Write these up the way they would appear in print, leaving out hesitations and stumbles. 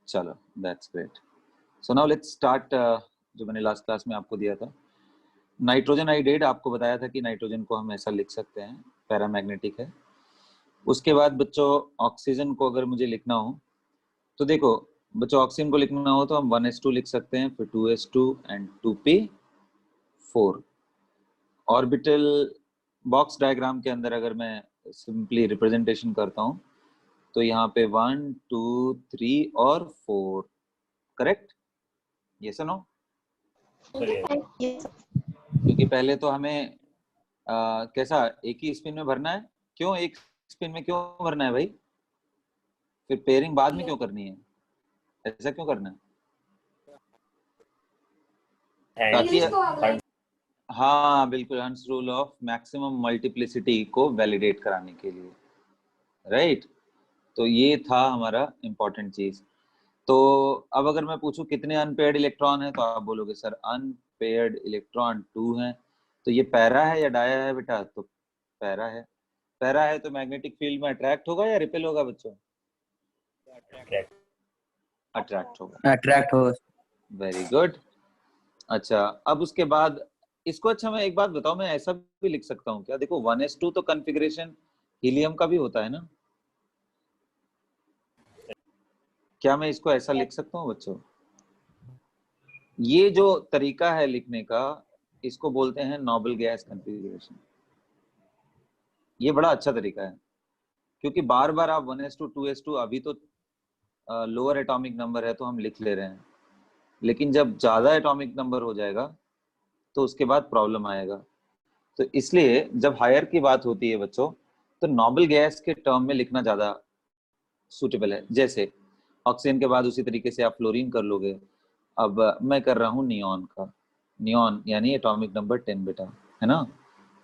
चलो that's great. So now let's start. जो मैंने लास्ट क्लास में आपको दिया था नाइट्रोजन आइडेट, आपको बताया था कि नाइट्रोजन को हम ऐसा लिख सकते हैं, पैरामैग्नेटिक है। उसके बाद बच्चों ऑक्सीजन को अगर मुझे लिखना हो तो देखो बच्चों, ऑक्सीजन को लिखना हो तो हम 1s2 लिख सकते हैं, फिर 2s2 and 2p4। Orbital box diagram के अंदर अगर मैं सिंपली रिप्रेजेंटेशन करता हूं तो यहाँ पे 1 2 3 और 4, करेक्ट? Yes no? क्योंकि पहले तो हमें कैसा एक ही स्पिन में भरना है। क्यों एक स्पिन में क्यों भरना है भाई? फिर पेयरिंग बाद में क्यों करनी है? ऐसा क्यों करना है? ताकि हाँ बिल्कुल, हंस रूल ऑफ मैक्सिमम मल्टीप्लिसिटी को वैलिडेट कराने के लिए, राइट? तो ये था हमारा इंपॉर्टेंट चीज। तो अब अगर मैं पूछूं कितने अनपेयर्ड इलेक्ट्रॉन है तो आप बोलोगे सर अनपेयर्ड इलेक्ट्रॉन 2 हैं। तो ये पैरा है या डाया है बेटा? तो पैरा है। पैरा है तो मैग्नेटिक फील्ड में अट्रैक्ट होगा या रिपेल होगा बच्चों? अट्रैक्ट होगा। अट्रैक्ट हो। Very good. अच्छा अब उसके बाद इसको, अच्छा मैं एक बात बताओ, मैं ऐसा भी लिख सकता हूँ क्या? देखो 1s2 तो कॉन्फ़िगरेशन हीलियम का भी होता है ना, क्या मैं इसको ऐसा लिख सकता हूँ बच्चों? ये जो तरीका है लिखने का इसको बोलते हैं नोबल गैस कॉन्फ़िगरेशन। ये बड़ा अच्छा तरीका है क्योंकि बार बार आप 1s2 2s2, अभी तो लोअर एटॉमिक नंबर है तो हम लिख ले रहे हैं, लेकिन जब ज्यादा एटॉमिक नंबर हो जाएगा तो उसके बाद प्रॉब्लम आएगा। तो इसलिए जब हायर की बात होती है बच्चों तो नोबल गैस के टर्म में लिखना ज्यादा सूटेबल है। जैसे ऑक्सीजन के बाद उसी तरीके से आप फ्लोरीन कर लोगे। अब मैं कर रहा हूँ नियॉन का। नियॉन यानी एटॉमिक नंबर 10 बेटा, है ना?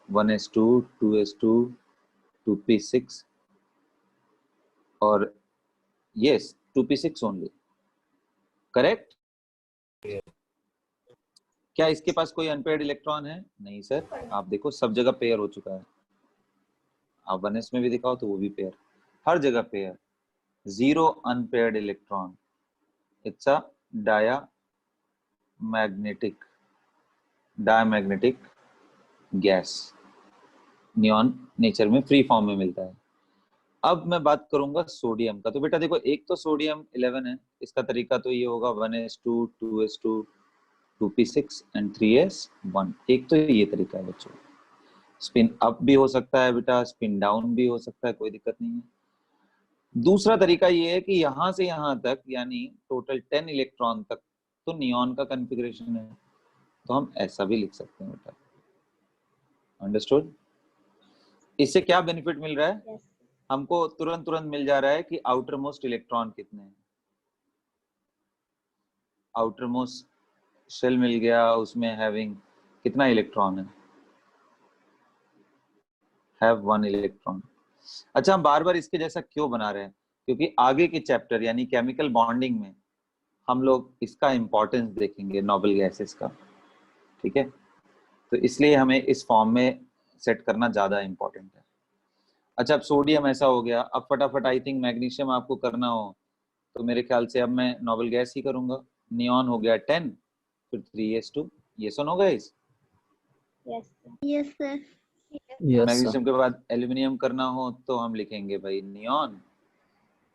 1s2 2s2 2p6 और यस 2p6 ओनली, करेक्ट? क्या इसके पास कोई अनपेयर्ड इलेक्ट्रॉन है? नहीं सर, आप देखो सब जगह पेयर हो चुका है। आप 1s में भी दिखाओ तो वो भी पेयर, हर जगह pair, zero unpaired electron. It's a diamagnetic gas, neon nature में फ्री फॉर्म में मिलता है। अब मैं बात करूंगा सोडियम का। तो बेटा देखो एक तो सोडियम 11 है, इसका तरीका तो ये होगा 1s2 2s2 2p6 and 3s1। एक तो ये तरीका है बच्चों। स्पिन अप भी हो सकता है बेटा, स्पिन डाउन भी हो सकता है, कोई दिक्कत नहीं है। दूसरा तरीका ये है कि यहां से यहां तक यानी टोटल 10 इलेक्ट्रॉन तक तो नियॉन का कॉन्फ़िगरेशन है, तो हम ऐसा भी लिख सकते हैं बेटा। अंडरस्टूड? इससे क्या बेनिफिट मिल रहा है? हमको तुरंत तुरंत मिल जा रहा है कि आउटर मोस्ट इलेक्ट्रॉन कितने हैं। आउटर मोस्ट शेल मिल गया, उसमें हैविंग कितना इलेक्ट्रॉन है? Have 1 electron. अच्छा हम बार बार इसके जैसा क्यों बना रहे हैं? क्योंकि आगे के चैप्टर यानी केमिकल बॉन्डिंग में हम लोग इसका इंपॉर्टेंस देखेंगे, नोबल गैसेस का, ठीक है? तो इसलिए हमें इस फॉर्म में सेट करना ज्यादा इंपॉर्टेंट है। अच्छा अब सोडियम ऐसा हो गया, अब फटाफट आई थिंक मैग्नीशियम आपको करना हो तो मेरे ख्याल से अब मैं नोबल गैस ही करूंगा। नियॉन हो गया 10, फिर 3s2। ये सुन हो गए? Yes sir. मैग्नीशियम के बाद एल्यूमिनियम करना हो तो हम लिखेंगे भाई नियॉन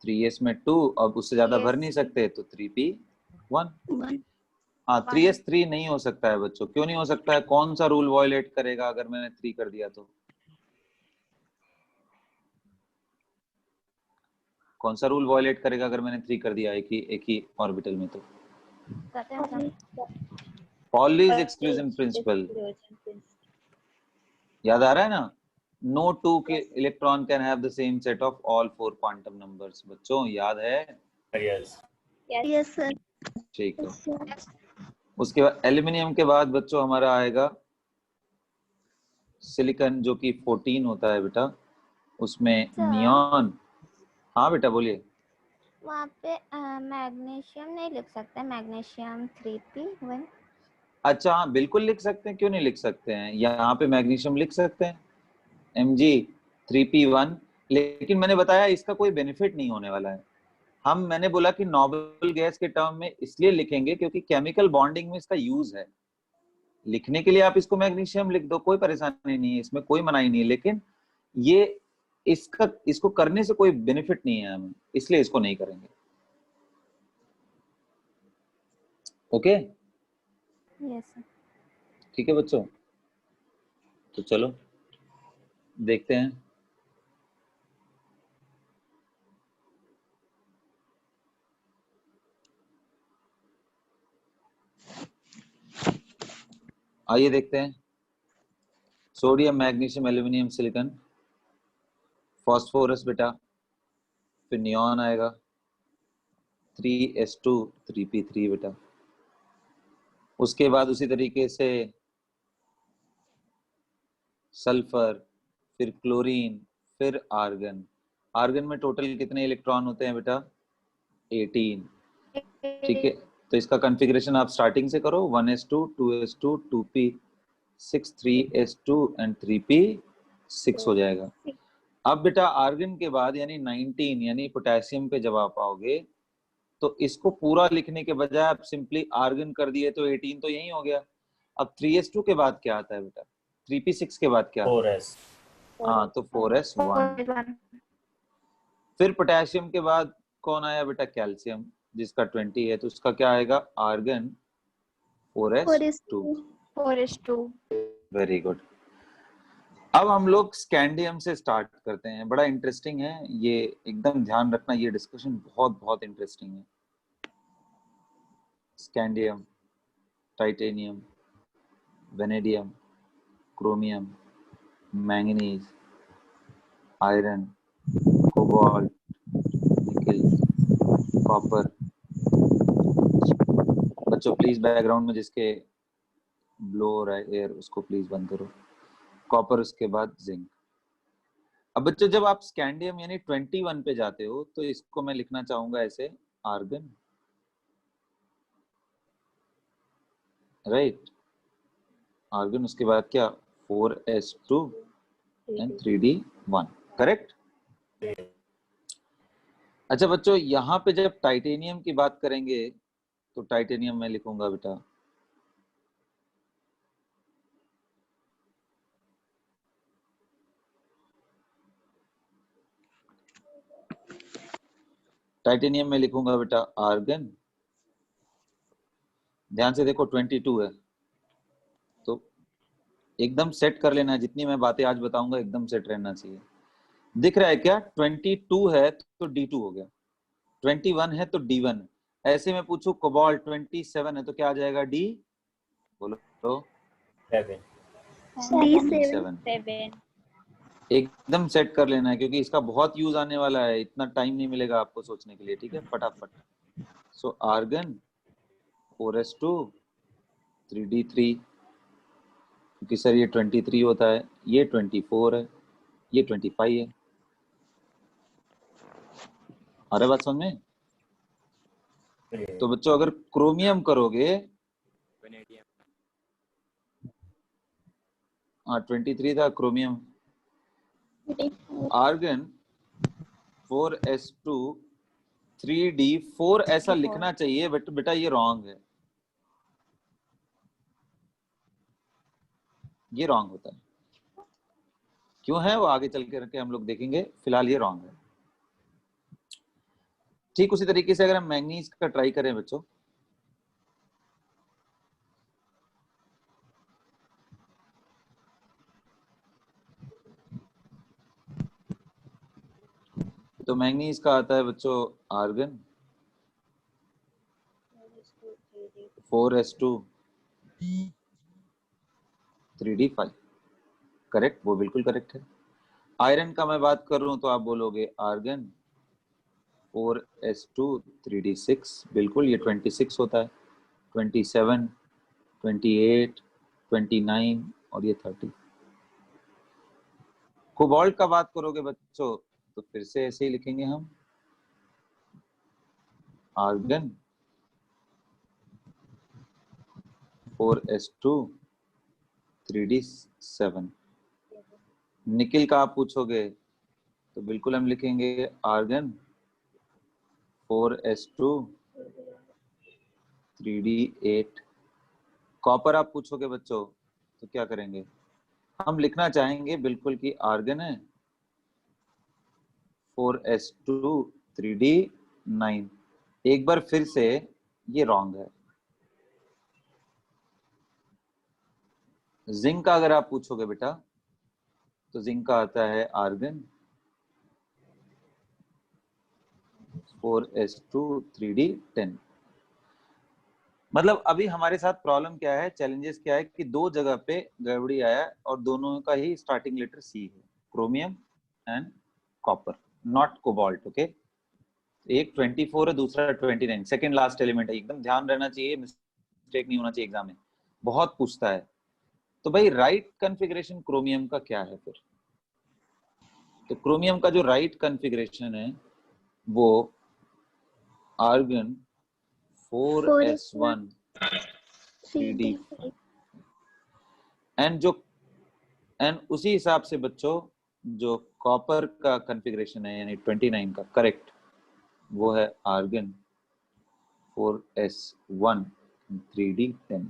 3s में 2, अब उससे ज्यादा भर नहीं सकते तो 3p1। हाँ 3s3 नहीं हो सकता है बच्चों। क्यों नहीं हो सकता है? कौन सा रूल वायलेट करेगा अगर मैंने 3 कर दिया तो? कौन सा रूल वायलेट करेगा अगर मैंने 3 कर दिया एक ही ऑर्बिटल में? तो पॉलीज एक्सक्लूजन प्रिंसिपल याद आ रहा है ना? नो टू के electron can have the same set of all 4 quantum numbers. बच्चों याद है? Yes sir. ठीक है। उसके बाद एल्यूमिनियम के बाद बच्चों हमारा आएगा सिलिकॉन जो कि 14 होता है बेटा, उसमें नियॉन। हाँ बेटा बोलिए। वहाँ पे मैग्नीशियम नहीं लिख सकते? Magnesium 3p1। अच्छा हाँ बिल्कुल लिख सकते हैं, क्यों नहीं लिख सकते हैं? यहाँ पे मैग्नीशियम लिख सकते हैं Mg 3p1, लेकिन मैंने बताया इसका कोई बेनिफिट नहीं होने वाला है। मैंने बोला कि नोबल गैस के टर्म में इसलिए लिखेंगे क्योंकि केमिकल बॉन्डिंग में इसका यूज है। लिखने के लिए आप इसको मैग्नीशियम लिख दो, कोई परेशानी नहीं है, इसमें कोई मनाही नहीं है, लेकिन ये इसको करने से कोई बेनिफिट नहीं है हमें, इसलिए इसको नहीं करेंगे। Okay, yes sir. ठीक है बच्चों, तो चलो देखते हैं। आइए देखते हैं। Sodium, magnesium, aluminium, silicon, phosphorus बेटा, फिर नियॉन आएगा 3s2 3p3 बेटा। उसके बाद उसी तरीके से सल्फर, फिर क्लोरीन, फिर आर्गन। आर्गन में टोटल कितने इलेक्ट्रॉन होते हैं बेटा? 18। ठीक है, तो इसका कॉन्फ़िगरेशन आप स्टार्टिंग से करो, 1s2 2s2 2p6 3s2 and 3p6 हो जाएगा। अब बेटा आर्गन के बाद यानी 19 यानी पोटेशियम पे जब आप आओगे तो इसको पूरा लिखने के बजाय आप सिंपली आर्गन कर दिए तो 18 तो यही हो गया। अब 3s2 के बाद क्या आता है बेटा? 3p6 के बाद क्या? 4s। हाँ, तो 4s1। फिर पोटेशियम के बाद कौन आया बेटा? कैल्शियम, जिसका 20 है, तो उसका क्या आएगा? Argon 4s2। 4s2। Very good. अब हम लोग स्कैंडियम से स्टार्ट करते हैं। बड़ा इंटरेस्टिंग है ये, एकदम ध्यान रखना, ये डिस्कशन बहुत बहुत इंटरेस्टिंग है। Scandium, titanium, vanadium, chromium, manganese, iron, cobalt, निकल, कॉपर। बच्चों प्लीज बैकग्राउंड में जिसके ब्लो हो रहा है एयर उसको प्लीज बंद करो। कॉपर, उसके बाद जिंक। अब बच्चों जब आप स्कैंडियम यानी 21 पे जाते हो तो इसको मैं लिखना चाहूंगा ऐसे, आर्गन, राइट, आर्गन। उसके बाद क्या? 4s2 and 3d1, correct. अच्छा बच्चों, यहाँ पे जब टाइटेनियम की बात करेंगे तो टाइटेनियम मैं लिखूंगा बेटा टाइटेनियम में लिखूंगा बेटा आर्गन। ध्यान से देखो 22 है तो एकदम सेट कर लेना, जितनी मैं बातें आज बताऊंगा एकदम सेट रहना चाहिए। दिख रहा है क्या? 22 है तो D2 हो गया, 21 है तो D1। ऐसे में पूछू कोबाल्ट 27 है तो क्या आ जाएगा? D, बोलो तो 7। एकदम सेट कर लेना है क्योंकि इसका बहुत यूज आने वाला है, इतना टाइम नहीं मिलेगा आपको सोचने के लिए, ठीक है, फटाफट। सो आर्गन 4s2 3d3, क्योंकि सर ये 23 होता है, ये 24 है, ये 25 है। अरे बात समझ में? तो बच्चों अगर क्रोमियम करोगे, हाँ 23 था क्रोमियम। आर्गन 4s2 3d4 ऐसा लिखना चाहिए, बट बेटा ये रॉन्ग है, ये रॉन्ग होता है। क्यों है वो आगे चल के हम लोग देखेंगे, फिलहाल ये रॉन्ग है। ठीक उसी तरीके से अगर हम मैंगनीज का ट्राई करें बच्चों, तो मैंगनीज का आता है बच्चों आर्गन 4s2 3d5, करेक्ट, वो बिल्कुल करेक्ट है। आयरन का मैं बात कर रहा हूं तो आप बोलोगे आर्गन 4s2 3d6, बिल्कुल ये 26 होता है, 27 28 29 और ये 30। कोबाल्ट का बात करोगे बच्चों तो फिर से ऐसे ही लिखेंगे हम, आर्गन 4s2 3d7। निकिल का आप पूछोगे तो बिल्कुल हम लिखेंगे आर्गन 4s2 3d8। कॉपर आप पूछोगे बच्चों तो क्या करेंगे? हम लिखना चाहेंगे बिल्कुल कि आर्गन है 4s2 3d9। एक बार फिर से ये रॉन्ग है। जिंक का अगर आप पूछोगे बेटा तो जिंक का आता है आर्गन 4s2 3d10। मतलब अभी हमारे साथ प्रॉब्लम क्या है, चैलेंजेस क्या है कि दो जगह पे गड़बड़ी आया और दोनों का ही स्टार्टिंग लेटर सी है, chromium and copper, not cobalt. Okay, एक 24 है, दूसरा 29, सेकंड लास्ट एलिमेंट है। एकदम ध्यान रहना चाहिए, मिस्टेक नहीं होना चाहिए एग्जाम में, बहुत पूछता है। तो भाई राइट कॉन्फ़िगरेशन क्रोमियम का क्या है फिर? तो क्रोमियम का जो राइट कॉन्फ़िगरेशन है वो आर्गन 4s1 3d एंड उसी हिसाब से बच्चों जो कॉपर का कॉन्फ़िगरेशन है यानी 29 का करेक्ट वो है आर्गन 4s1 3d10।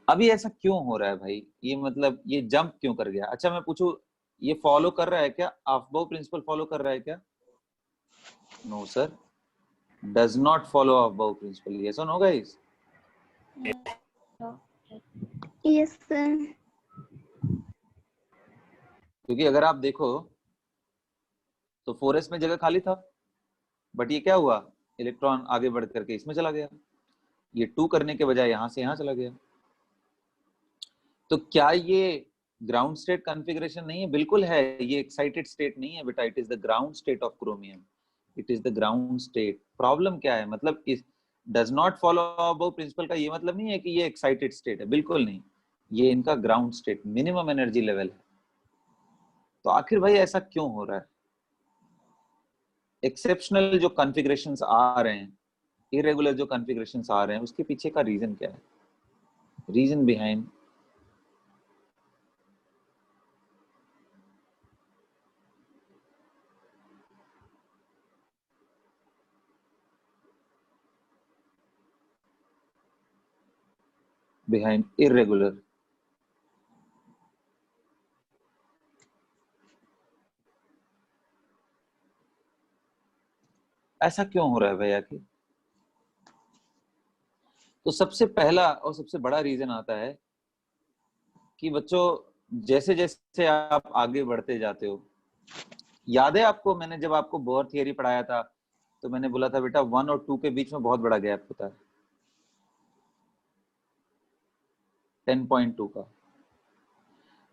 अभी ऐसा क्यों हो रहा है भाई? ये मतलब ये जंप क्यों कर गया? अच्छा मैं पूछूं, ये फॉलो कर रहा है क्या? अफबाउ प्रिंसिपल फॉलो कर रहा है क्या? No sir, does not follow aufbau principle. Yes और नो गाइस? Yes sir. क्योंकि अगर आप देखो तो 4s में जगह खाली था, बट ये क्या हुआ, इलेक्ट्रॉन आगे बढ़ करके इसमें चला गया। ये 2 करने के बजाय यहां से यहां चला गया। तो क्या ये ग्राउंड स्टेट कॉन्फ़िगरेशन नहीं है? बिल्कुल है। ये एक्साइटेड स्टेट नहीं है बेटा, it is the ground state of chromium, it is the ground state. Problem क्या है? मतलब इस does not follow aufbau principle का ये मतलब नहीं है कि ये एक्साइटेड स्टेट है, बिल्कुल नहीं। ये इनका ground state, minimum energy level है। तो आखिर भाई ऐसा क्यों हो रहा है? एक्सेप्शनल जो कॉन्फ़िगरेशंस आ रहे हैं, इरेगुलर जो कॉन्फ़िगरेशंस आ रहे हैं, उसके पीछे का रीजन क्या है? रीजन बिहाइंड irregular, ऐसा क्यों हो रहा है भैया? कि तो सबसे पहला और सबसे बड़ा रीजन आता है कि बच्चों जैसे जैसे आप आगे बढ़ते जाते हो, याद है आपको मैंने जब आपको बोर थियरी पढ़ाया था तो मैंने बोला था बेटा 1 और 2 के बीच में बहुत बड़ा गैप होता है 10.2 का,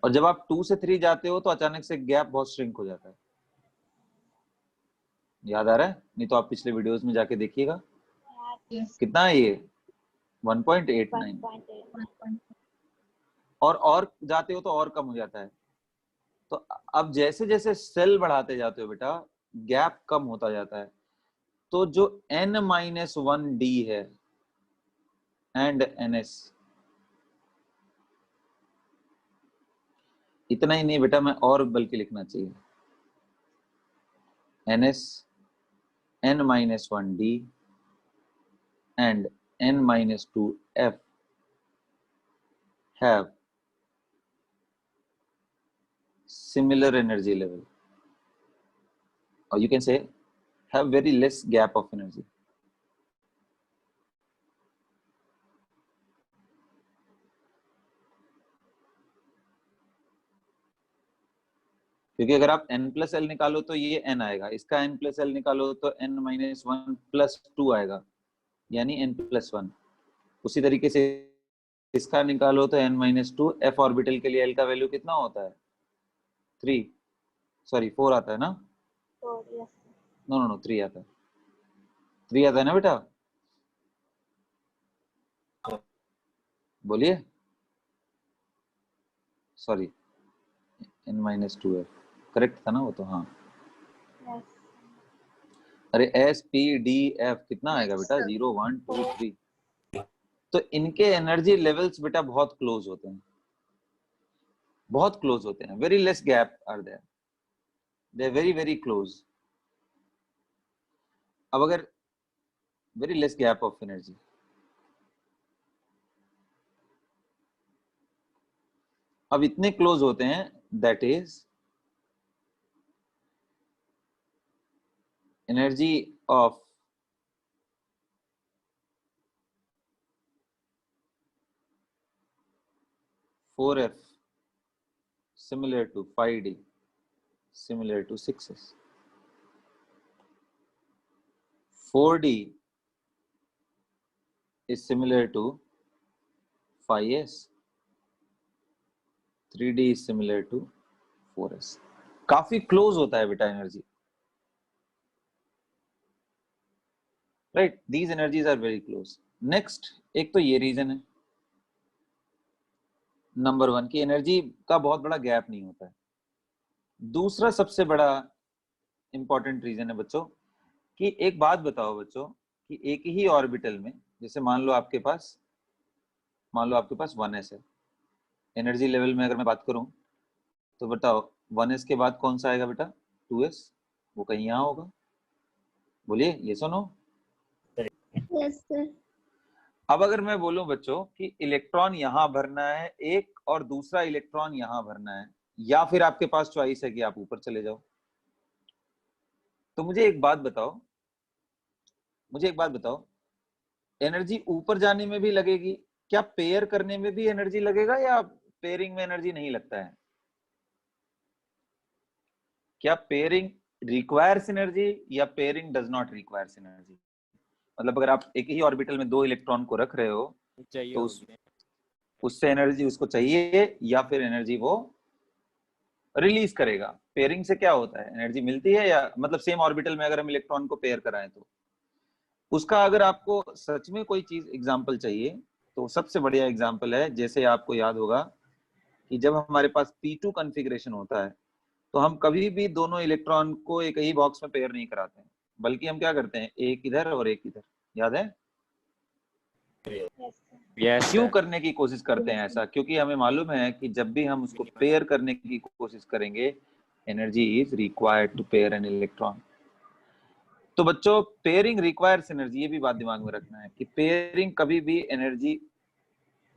और जब आप 2 से 3 जाते हो तो अचानक से गैप बहुत श्रिंक हो जाता है। याद आ रहा है? नहीं तो आप पिछले वीडियोस में जाके देखिएगा। कितना है ये? 1.89। और जाते हो तो और कम हो जाता है। तो अब जैसे जैसे सेल बढ़ाते जाते हो बेटा गैप कम होता जाता है। तो जो n-1d है एंड ns, इतना ही नहीं बेटा, मैं और बल्कि लिखना चाहिए ns n-1d and n-2f have similar energy level, or you can say have very less gap of energy. क्योंकि अगर आप n+l निकालो तो ये n आएगा, इसका n+l निकालो तो n-1+2 आएगा यानी n+1। उसी तरीके से इसका निकालो तो n-2। f ऑर्बिटल के लिए l का वैल्यू कितना होता है? 3, सॉरी 4 आता है ना? नो नो नो 3 आता है, 3 आता है ना बेटा? बोलिए, सॉरी n-2f करेक्ट था ना वो तो? हाँ अरे s-p-d-f कितना आएगा बेटा? 0 1 2 3। तो इनके एनर्जी लेवल्स बेटा बहुत क्लोज होते हैं, बहुत क्लोज होते हैं। Very less gap are there, they are very very close. अब अगर very less gap of energy, अब इतने क्लोज होते हैं, that is energy of four F similar to 5D similar to 6S. 4D is similar to 5S. 3D is similar to 4S. काफी close होता है बेटा energy, right? These energies are very close. Next, एक तो ये reason है number 1 की energy का बहुत बड़ा गैप नहीं होता है. दूसरा सबसे बड़ा इंपॉर्टेंट रीजन है बच्चों कि एक बात बताओ बच्चों कि एक ही ऑर्बिटल में, जैसे मान लो आपके पास 1s है, एनर्जी लेवल में अगर मैं बात करूं तो बताओ 1s के बाद कौन सा आएगा बेटा? 2s. वो कहीं यहाँ होगा. बोलिए ये सुनो. Yes sir. अब अगर मैं बोलूं बच्चों कि इलेक्ट्रॉन यहां भरना है एक और दूसरा इलेक्ट्रॉन यहां भरना है, या फिर आपके पास चॉइस है कि आप ऊपर चले जाओ, तो मुझे एक बात बताओ, एनर्जी ऊपर जाने में भी लगेगी क्या? पेयर करने में भी एनर्जी लगेगा या पेयरिंग में एनर्जी नहीं लगता है? क्या पेयरिंग रिक्वायर्स एनर्जी या pairing does not requires energy? मतलब अगर आप एक ही ऑर्बिटल में 2 इलेक्ट्रॉन को रख रहे हो तो उससे एनर्जी उसको चाहिए या फिर एनर्जी वो रिलीज करेगा? पेयरिंग से क्या होता है, एनर्जी मिलती है, या मतलब सेम ऑर्बिटल में अगर हम इलेक्ट्रॉन को पेयर कराएं तो उसका, अगर आपको सच में कोई चीज एग्जांपल चाहिए तो सबसे बढ़िया एग्जांपल है, जैसे आपको याद होगा कि जब हमारे पास p2 कॉन्फ़िगरेशन होता है तो हम कभी भी दोनों इलेक्ट्रॉन को एक ही बॉक्स में पेयर नहीं कराते हैं, बल्कि हम क्या करते हैं, एक इधर और एक इधर. याद है? यस क्यों करने की कोशिश करते हैं ऐसा? क्योंकि हमें मालूम है कि जब भी हम उसको पेयर करने की कोशिश करेंगे, energy is required to pair an electron. तो बच्चों पेयरिंग रिक्वायर्स एनर्जी, ये भी बात दिमाग में रखना है कि पेयरिंग कभी भी एनर्जी,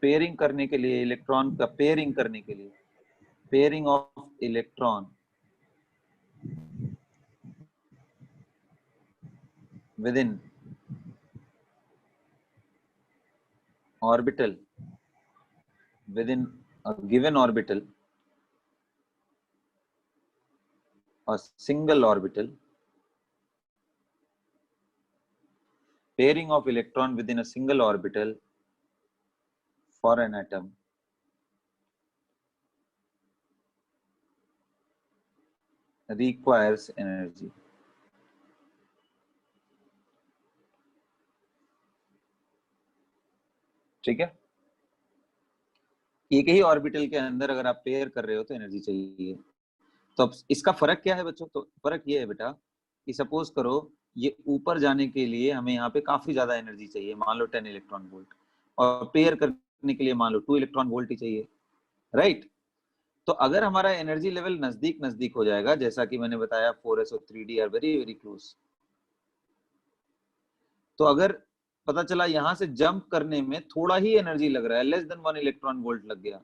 पेयरिंग करने के लिए इलेक्ट्रॉन का पेयरिंग करने के लिए, pairing of electron within orbital, within a given orbital, a single orbital, pairing of electron within a single orbital for an atom requires energy. ठीक है? एक ही ऑर्बिटल के अंदर अगर आप पेयर कर रहे हो तो एनर्जी चाहिए. तो अब इसका फर्क क्या है बच्चों? तो फर्क ये है बेटा कि सपोज करो ये ऊपर जाने के लिए हमें यहाँ पे काफी ज्यादा एनर्जी चाहिए, मान लो 10 इलेक्ट्रॉन वोल्ट, और पेयर करने के लिए मान लो 2 इलेक्ट्रॉन वोल्ट ही चाहिए, राइट? तो अगर हमारा एनर्जी लेवल नजदीक नजदीक हो जाएगा, जैसा कि मैंने बताया 4s और 3d are very very close, तो अगर पता चला यहां से जंप करने में थोड़ा ही एनर्जी लग रहा है, लेस देन 1 इलेक्ट्रॉन वोल्ट लग गया,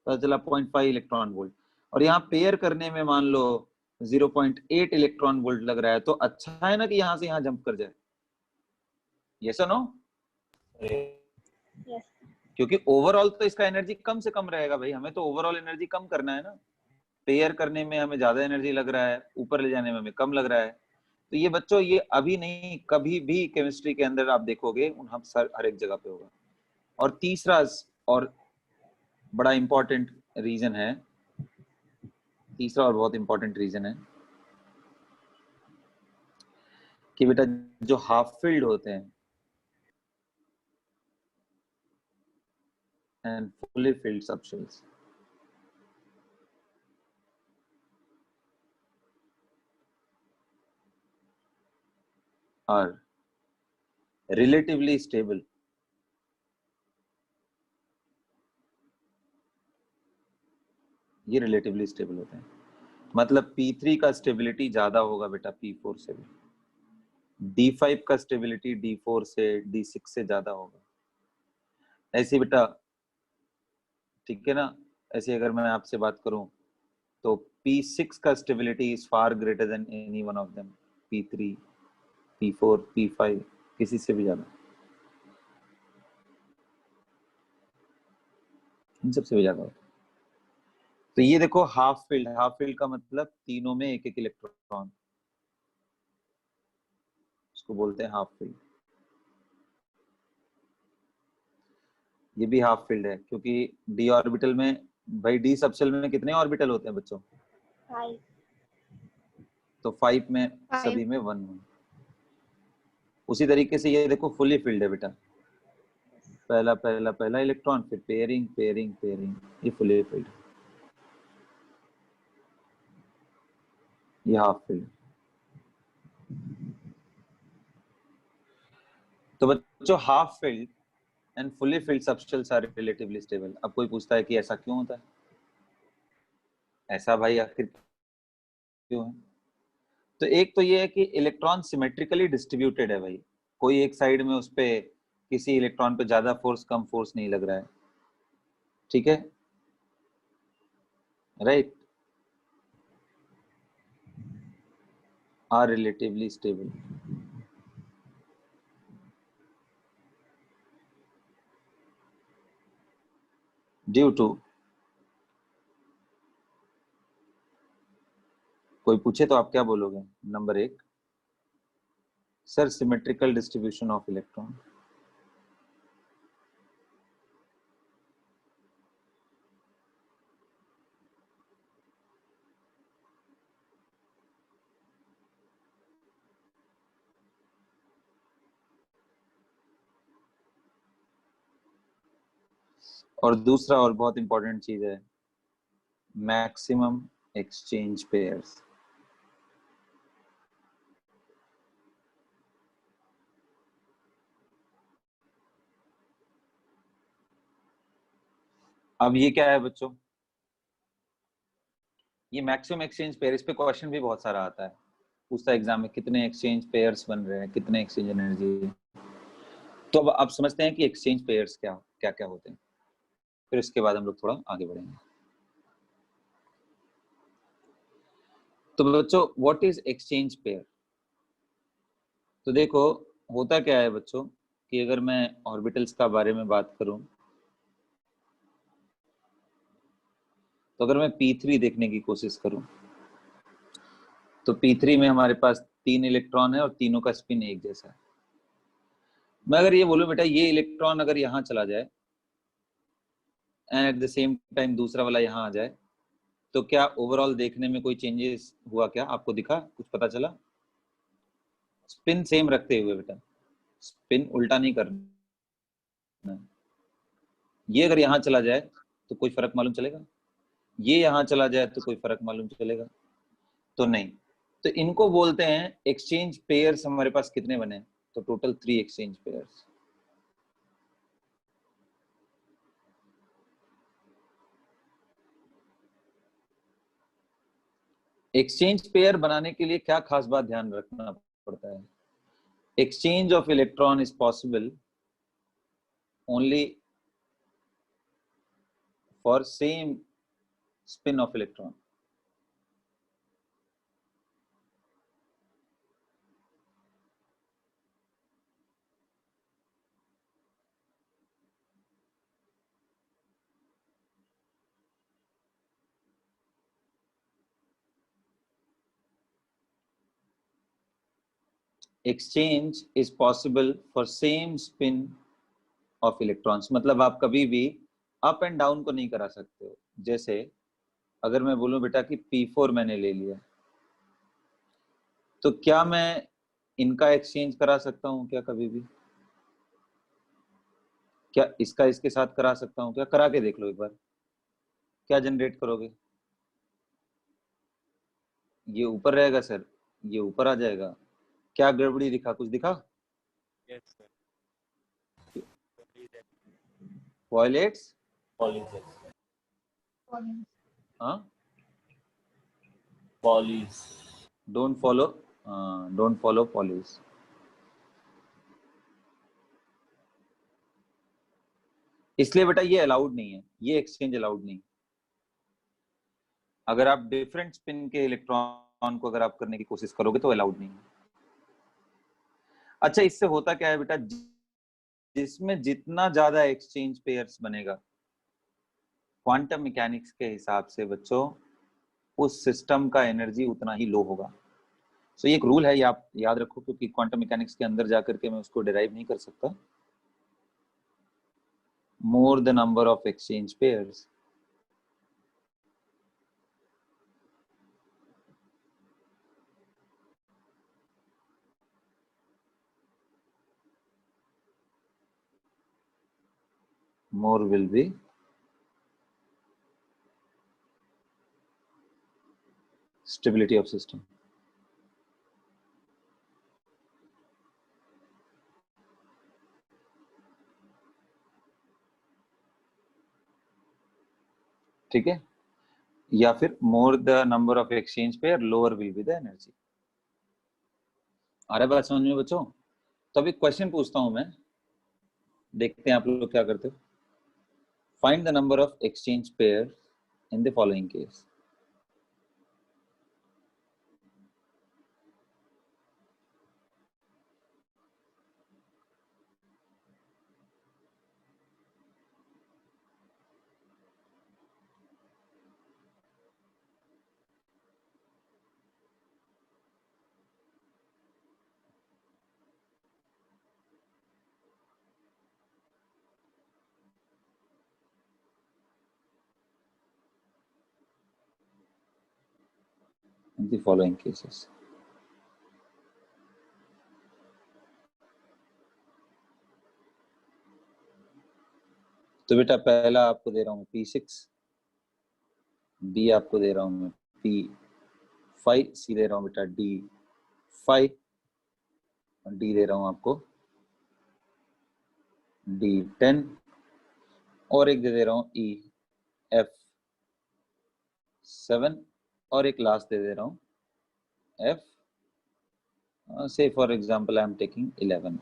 पता चला 0.5 इलेक्ट्रॉन वोल्ट, और यहाँ पेयर करने में मान लो 0.8 इलेक्ट्रॉन वोल्ट लग रहा है, तो अच्छा है ना कि यहाँ से यहाँ जंप कर जाए? यस और नो? यस. क्योंकि ओवरऑल तो इसका एनर्जी कम से कम रहेगा भाई, हमें तो ओवरऑल एनर्जी कम करना है ना. पेयर करने में हमें ज्यादा एनर्जी लग रहा है, ऊपर ले जाने में हमें कम लग रहा है. तो ये बच्चों ये अभी नहीं, कभी भी केमिस्ट्री के अंदर आप देखोगे हम हर एक जगह पे होगा. और तीसरा और बड़ा इंपॉर्टेंट रीजन है, तीसरा और बहुत इंपॉर्टेंट रीजन है कि बेटा जो हाफ फील्ड होते हैं and fully filled subshells, are relatively stable. ये रिलेटिवली स्टेबल होते हैं, मतलब P3 का स्टेबिलिटी ज्यादा होगा बेटा P4 से भी. D5 का स्टेबिलिटी D4 से D6 से ज्यादा होगा। ऐसे बेटा, ठीक है ना, ऐसे अगर मैं आपसे बात करूं तो P6 का stability is far greater than any one of them, P3, P4, P5, किसी से भी ज्यादा, इन सबसे भी ज्यादा होता है। तो ये देखो हाफ फील्ड का मतलब तीनों में एक एक इलेक्ट्रॉन, उसको बोलते हैं हाफ फील्ड। ये भी हाफ फील्ड है क्योंकि डी ऑर्बिटल में, भाई डी सबशेल में कितने ऑर्बिटल होते हैं बच्चों? 5 तो 5 में 5 सभी में 1 1। उसी तरीके से ये देखो फुली फील्ड है बेटा, पहला पहला पहला इलेक्ट्रॉन, फिर पेयरिंग पेयरिंग पेयरिंग, ये फुली फील्ड, ये हाफ फील्ड। तो बच्चों half filled and fully filled subshells are relatively stable. अब कोई पूछता है कि ऐसा क्यों होता है, ऐसा भाई आखिर क्यों है? तो एक तो ये है कि इलेक्ट्रॉन सिमेट्रिकली डिस्ट्रीब्यूटेड है भाई, कोई एक साइड में उस पे किसी इलेक्ट्रॉन पे ज्यादा फोर्स कम फोर्स नहीं लग रहा है, ठीक है, right, are relatively stable. Due to, कोई पूछे तो आप क्या बोलोगे? Number 1 sir, symmetrical distribution of electron. और दूसरा और बहुत इंपॉर्टेंट चीज है, मैक्सिमम एक्सचेंज पेयर्स। अब ये क्या है बच्चों, ये मैक्सिमम एक्सचेंज पेयर, इस पे क्वेश्चन भी बहुत सारा आता है, पूछता है एग्जाम में कितने एक्सचेंज पेयर्स बन रहे हैं, कितने एक्सचेंज एनर्जी। तो अब आप समझते हैं कि एक्सचेंज पेयर्स क्या क्या क्या होते हैं, फिर इसके बाद हम लोग थोड़ा आगे बढ़ेंगे। तो बच्चों व्हाट इज एक्सचेंज पेयर? तो देखो होता क्या है बच्चों कि अगर मैं ऑर्बिटल्स का बारे में बात करूं, तो अगर मैं P3 देखने की कोशिश करूं, तो P3 में हमारे पास 3 इलेक्ट्रॉन है और तीनों का स्पिन एक जैसा है। मैं अगर ये बोलूं बेटा ये इलेक्ट्रॉन अगर यहां चला जाए and at the same time दूसरा वाला यहां आ जाए, तो क्या ओवरऑल देखने में कोई चेंजेस हुआ? क्या आपको दिखा, कुछ पता चला? स्पिन सेम रखते हुए बेटा, स्पिन उल्टा नहीं करना। ये अगर यहां चला जाए तो कोई फर्क मालूम चलेगा, ये यहां चला जाए तो कोई फर्क मालूम चलेगा? तो नहीं। तो इनको बोलते हैं एक्सचेंज पेयर्स। हमारे पास कितने बने? तो total 3 exchange pairs. Exchange pair बनाने के लिए क्या खास बात ध्यान रखना पड़ता है? Exchange of electron is possible only for same spin of electron. Exchange is possible for same spin of electrons. मतलब आप कभी भी अप एंड डाउन को नहीं करा सकते हो। जैसे अगर मैं बोलूं बेटा कि P4 मैंने ले लिया, तो क्या मैं इनका एक्सचेंज करा सकता हूं क्या कभी भी? क्या इसका इसके साथ करा सकता हूं क्या? करा के देख लो एक बार, क्या जनरेट करोगे? ये ऊपर रहेगा सर, ये ऊपर आ जाएगा। क्या गड़बड़ी दिखा, कुछ दिखा? Yes, sir. Violates, Polys. हाँ, Polys. Don't follow Pauli's. इसलिए बेटा ये अलाउड नहीं है, ये एक्सचेंज अलाउड नहीं। अगर आप डिफरेंट स्पिन के इलेक्ट्रॉन को अगर आप करने की कोशिश करोगे तो अलाउड नहीं है। अच्छा, इससे होता क्या है बेटा, जिसमें जितना ज्यादा एक्सचेंज पेयर्स बनेगा क्वांटम मैकेनिक्स के हिसाब से बच्चों, उस सिस्टम का एनर्जी उतना ही लो होगा। सो ये एक रूल है, ये आप याद रखो, क्योंकि क्वांटम मैकेनिक्स के अंदर जाकर के मैं उसको डिराइव नहीं कर सकता। More the number of exchange pairs, more will be stability of system. ठीक है, या फिर more the number of exchange pair, lower will be the energy। आ रहा है बात समझ में बच्चों? तो अभी क्वेश्चन पूछता हूं मैं, देखते हैं आप लोग क्या करते हो। Find the number of exchange pair in the following case. In the following cases, तो बेटा पहला आपको दे रहा हूँ P6, B आपको दे रहा हूँ मैं P5, C दे रहा हूँ बेटा D5, और D दे रहा हूँ आपको D10, और एक दे रहा हूँ EF7, और एक लास्ट दे रहा हूँ F, say for example I am taking 11।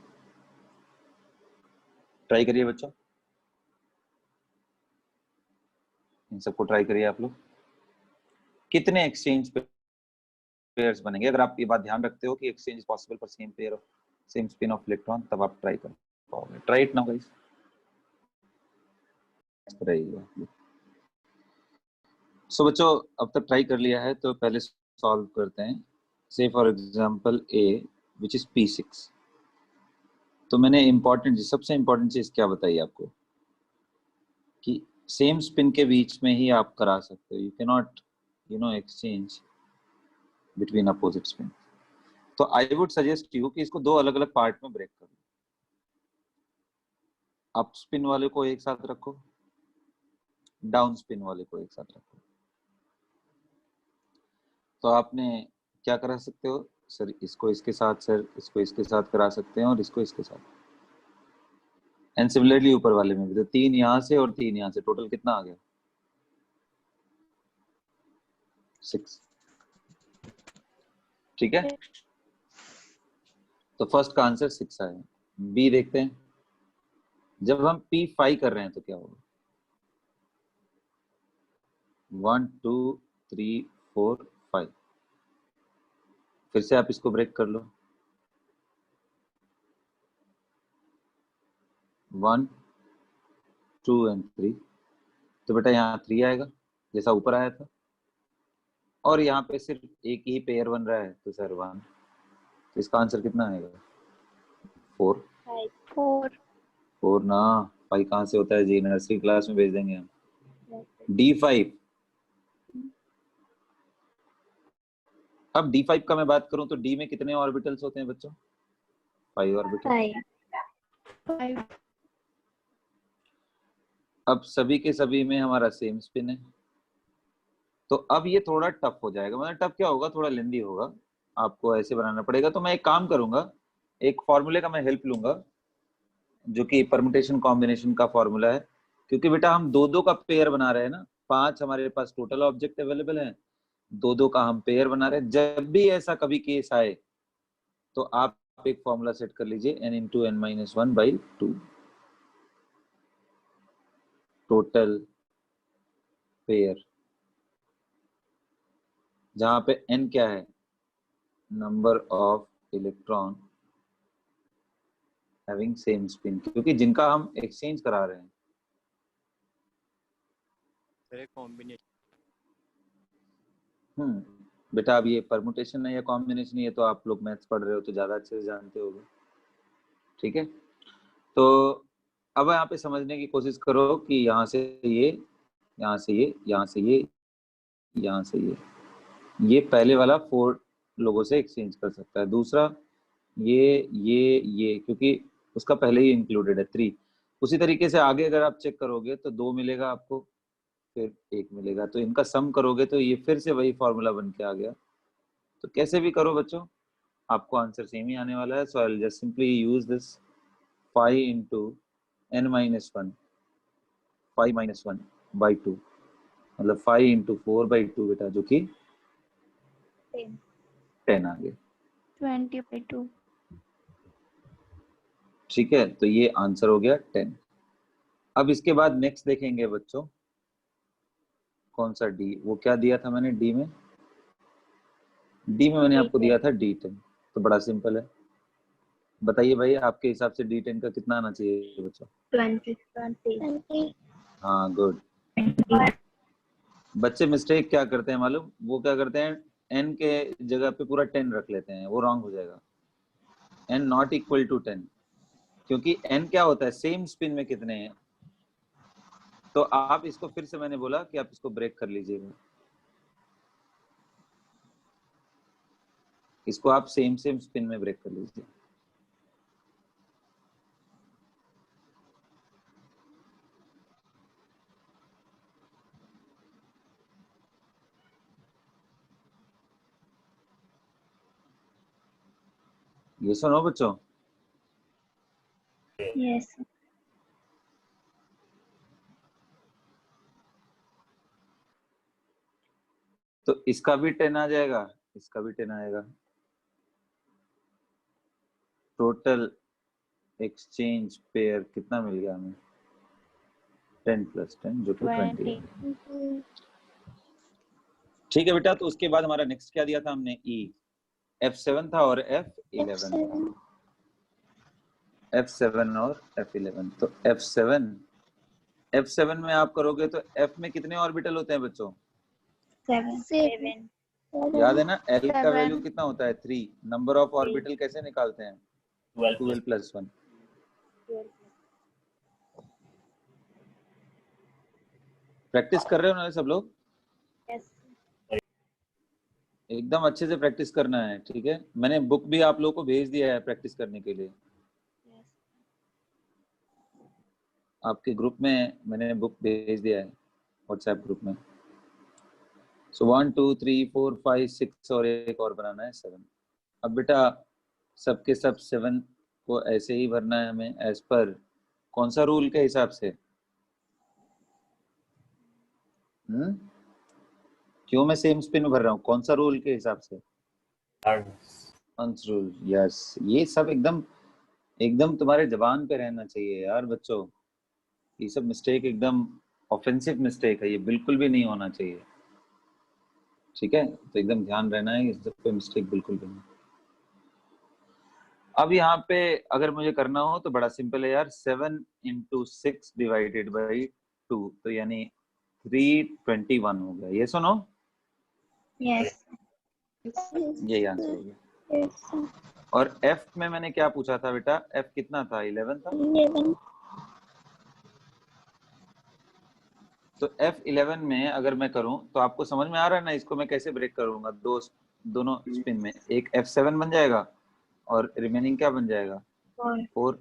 Try करिए बच्चों, इन सबको ट्राई करिए आप लोग। कितने एक्सचेंज पेयर्स बनेंगे? अगर आप ये बात ध्यान रखते हो कि exchange possible for same pair of same spin off electron, तब आप ट्राई कर पाओगे। ट्राई इट नाउ गाइस, सो बच्चों अब तक ट्राई कर लिया है तो पहले सॉल्व करते हैं। से for example A which is P6, तो मैंने सबसे इंपॉर्टेंट चीज क्या बताई आपको कि सेम स्पिन के बीच में ही आप करा सकते हो, you can not exchange between opposite spin. तो आई वुड सजेस्ट यू कि इसको दो अलग अलग पार्ट में ब्रेक करो। अप स्पिन वाले को एक साथ रखो, डाउन स्पिन वाले को एक साथ रखो। तो आपने क्या करा सकते हो सर, इसको इसके साथ, सर इसको इसके साथ करा सकते हैं, और इसको इसके साथ। एंड सिमिलरली ऊपर वाले में भी, तो 3 यहां से और 3 यहां से, टोटल कितना आ गया? 6। ठीक है, तो फर्स्ट का आंसर 6 आया। बी देखते हैं, जब हम P5 कर रहे हैं तो क्या होगा? 1 2 3 4 5। फिर से आप इसको ब्रेक कर लो, 1 2 एंड 3। तो बेटा यहाँ 3 आएगा जैसा ऊपर आया था, और यहाँ पे सिर्फ एक ही पेयर बन रहा है तो सर 1। तो इसका आंसर कितना आएगा? 4। 4 ना, 5 कहाँ से होता है जी? नर्सरी क्लास में भेज देंगे हम। D5। अब D5 का मैं बात करूं तो D में कितने ऑर्बिटल्स होते हैं बच्चों? 5 ऑर्बिटल। 5। अब सभी के सभी में हमारा सेम स्पिन है, तो अब ये थोड़ा टफ हो जाएगा। मतलब टफ क्या होगा, थोड़ा लेंदी होगा, आपको ऐसे बनाना पड़ेगा। तो मैं एक काम करूंगा, एक फॉर्मूले का मैं हेल्प लूंगा, जो कि परम्यूटेशन कॉम्बिनेशन का फॉर्मूला है। क्योंकि बेटा हम 2-2 का पेयर बना रहे हैं ना, 5 हमारे पास टोटल ऑब्जेक्ट अवेलेबल है, 2-2 का हम पेयर बना रहे हैं। जब भी ऐसा कभी केस आए तो आप एक फॉर्मूला सेट कर लीजिए, n × n - 1/2। टोटल पेयर, जहां पे n क्या है, number of electron having same spin, क्योंकि जिनका हम एक्सचेंज करा रहे हैं। Sir combination. बेटा अब ये परमुटेशन है या कॉम्बिनेशन, ये तो आप लोग मैथ्स पढ़ रहे हो तो ज्यादा अच्छे से जानते होगे, ठीक है। तो अब यहाँ पे समझने की कोशिश करो कि यहाँ से ये, यहाँ से ये, यहाँ से ये, यहाँ से ये पहले वाला 4 लोगों से एक्सचेंज कर सकता है। दूसरा ये क्योंकि उसका पहले ही इंक्लूडेड है 3। उसी तरीके से आगे अगर आप चेक करोगे तो 2 मिलेगा आपको, फिर 1 मिलेगा, तो इनका सम करोगे तो ये फिर से वही फॉर्मूला बन के आ गया। तो कैसे भी करो बच्चों, आपको आंसर सेम ही आने वाला है। So I will just simply use this 5 into n minus 1, 5 minus 1 by 2, मतलब 5 into 4 by 2 बेटा, जो कि 10 आ गया। 20/2। ठीक है, तो ये आंसर हो गया 10। अब इसके बाद नेक्स्ट देखेंगे बच्चों, कौन सा डी, वो क्या दिया था मैंने डी में, डी में मैंने आपको दिया था D10। तो बड़ा सिंपल है, बताइए भाई आपके हिसाब से D10 का कितना आना चाहिए बच्चों? 20. हाँ गुड। बच्चे मिस्टेक क्या करते हैं मालूम, वो क्या करते हैं, n के जगह पे पूरा 10 रख लेते हैं, वो रॉन्ग हो जाएगा। n नॉट इक्वल टू 10, क्योंकि n क्या होता है, सेम स्पिन में कितने हैं। तो आप इसको फिर से मैंने बोला कि आप इसको ब्रेक कर लीजिएगा, इसको आप सेम स्पिन में ब्रेक कर लीजिए। ये सुनो बच्चों, Yes. तो इसका भी 10 आ जाएगा, इसका भी 10 आएगा। टोटल एक्सचेंज पेयर कितना मिल गया हमें, 10 + 10 जो कि 20। ठीक है बेटा, तो उसके बाद हमारा नेक्स्ट क्या दिया था हमने, E, F7 था और F11 था, F7 और F11। तो F7 में आप करोगे तो F में कितने ऑर्बिटल होते हैं बच्चों, 7. याद है ना, L का 7। वैल्यू कितना होता है 3। नंबर ऑफ ऑर्बिटल कैसे निकालते हैं, 12 + 1। प्रैक्टिस कर रहे हो ना सब लोग, एकदम अच्छे से प्रैक्टिस करना है, ठीक है। मैंने बुक भी आप लोगों को भेज दिया है प्रैक्टिस करने के लिए, आपके ग्रुप में मैंने बुक भेज दिया है, व्हाट्सएप ग्रुप में। सो 1 2 3 4 5 6 और एक और बनाना है 7। अब बेटा सबके सब 7 को ऐसे ही भरना है हमें, एज पर कौन सा रूल के हिसाब से, क्यों मैं सेम स्पिन में भर रहा हूँ, कौन सा रूल के हिसाब से, अंस रूल। यस, ये सब एकदम तुम्हारे जबान पे रहना चाहिए यार बच्चों, ये सब मिस्टेक एकदम ऑफेंसिव मिस्टेक है, ये बिल्कुल भी नहीं होना चाहिए, ठीक है। तो एकदम ध्यान रहना है, इस पे मिस्टेक बिल्कुल भी नहीं। अब यहाँ पे अगर मुझे करना हो तो बड़ा सिंपल है यार, 7 × 6 / 2, तो यानी 321 हो गया, ये सुनो, Yes. यही आंसर हो गया। Yes. और F में मैंने क्या पूछा था बेटा, F कितना था, 11 था। 11. तो F11 में अगर मैं करूं तो आपको समझ में आ रहा है ना, इसको मैं कैसे ब्रेक करूंगा, दोनों स्पिन में, एक F7 बन जाएगा और रिमेनिंग क्या बन जाएगा, 4।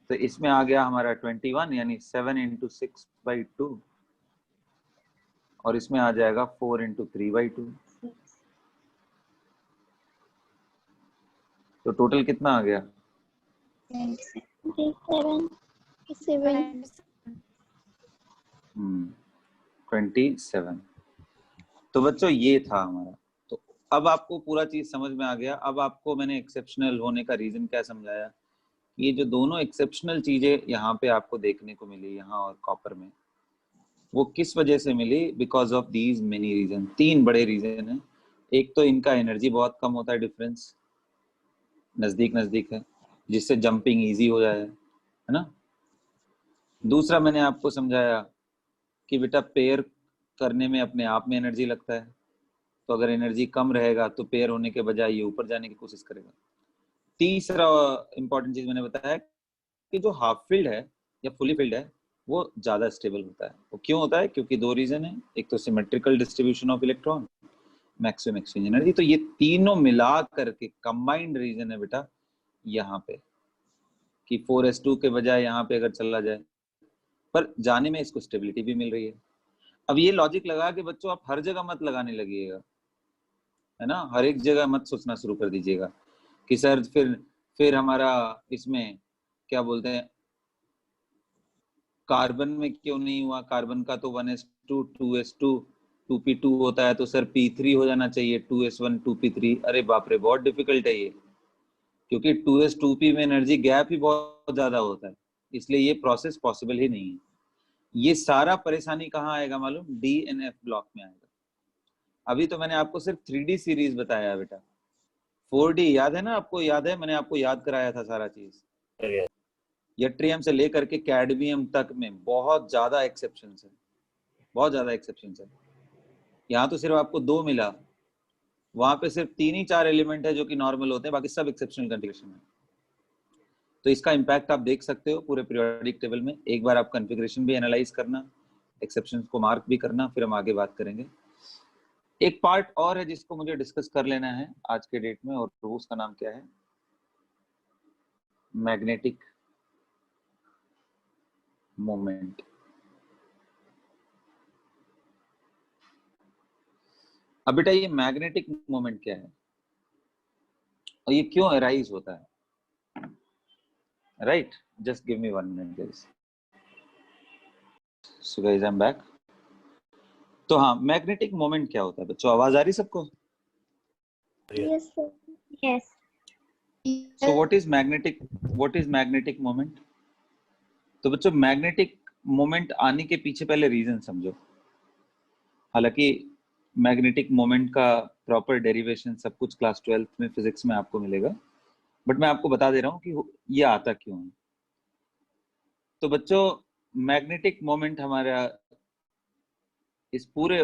तो इसमें आ गया हमारा 21, यानी 7 × 6/2, और इसमें आ जाएगा 4 × 3/2। तो टोटल कितना आ गया, 7. 27। तो बच्चों ये था हमारा। तो अब आपको पूरा चीज समझ में आ गया। अब आपको मैंने एक्सेप्शनल होने का रीजन क्या समझाया, ये जो दोनों एक्सेप्शनल चीजें यहाँ पे आपको देखने को मिली, यहाँ और कॉपर में, वो किस वजह से मिली? Because of these many reason. 3 बड़े रीजन है। एक तो इनका एनर्जी बहुत कम होता है, डिफरेंस नजदीक नजदीक है, जिससे जंपिंग इजी हो जाए, है ना। दूसरा मैंने आपको समझाया कि बेटा पेयर करने में अपने आप में एनर्जी लगता है, तो अगर एनर्जी कम रहेगा तो पेयर होने के बजाय ये ऊपर जाने की कोशिश करेगा। तीसरा इंपॉर्टेंट चीज मैंने बताया कि जो हाफ फील्ड है या फुली फील्ड है वो ज्यादा स्टेबल होता है। वो क्यों होता है? क्योंकि 2 रीजन है, एक तो symmetrical distribution of electron, maximum exchange energy. तो ये तीनों मिला करके कंबाइंड रीजन है बेटा यहाँ पे, कि 4s2 के बजाय यहाँ पे अगर चला जाए, पर जाने में इसको स्टेबिलिटी भी मिल रही है। अब ये लॉजिक लगा के बच्चों आप हर जगह मत लगाने लगिएगा, है ना। हर एक जगह मत सोचना शुरू कर दीजिएगा कि सर फिर हमारा इसमें क्या बोलते हैं, कार्बन में क्यों नहीं हुआ? कार्बन का तो 1s2 2s2 2p2 होता है, तो सर p3 हो जाना चाहिए, 2s1 2p3। अरे बाप रे, बहुत डिफिकल्ट है ये, क्योंकि 2s 2p में एनर्जी गैप ही बहुत ज्यादा होता है, इसलिए ये प्रोसेस पॉसिबल ही नहीं है। ये सारा परेशानी कहाँ आएगा मालूम? DNF ब्लॉक में आएगा। अभी तो मैंने आपको सिर्फ 3D सीरीज बताया बेटा, 4D याद है ना आपको? याद है मैंने आपको याद कराया था सारा चीज। यट्रियम से लेकर के कैडमियम तक में बहुत ज्यादा एक्सेप्शन है, बहुत ज्यादा एक्सेप्शन है। यहाँ तो सिर्फ आपको 2 मिला, वहां पे सिर्फ 3 ही 4 एलिमेंट है जो कि नॉर्मल होते हैं, बाकी सब एक्सेप्शनल कॉन्फ़िगरेशन है। तो इसका इम्पैक्ट आप देख सकते हो पूरे पीरियोडिक टेबल में। एक बार आप कॉन्फ़िगरेशन भी एनालाइज करना, एक्सेप्शंस को मार्क भी करना, फिर हम आगे बात करेंगे। एक पार्ट और है जिसको मुझे डिस्कस कर लेना है आज के डेट में, और तो उसका नाम क्या है? Magnetic moment. अब बेटा ये मैग्नेटिक मोमेंट क्या है और ये क्यों अराइज होता है? Right, just give me 1 minute guys. So guys I am back. तो हाँ, मैग्नेटिक मोमेंट क्या होता है बच्चों? आवाज आ रही सबको? Yes, sir. Yes. So what is magnetic moment? तो बच्चों मैग्नेटिक मोमेंट आने के पीछे पहले रीजन समझो। हालांकि मैग्नेटिक मोमेंट का प्रॉपर डेरिवेशन सब कुछ क्लास 12th में फिजिक्स में आपको मिलेगा, बट मैं आपको बता दे रहा हूँ कि ये आता क्यों है। तो बच्चों मैग्नेटिक मोमेंट हमारा इस पूरे,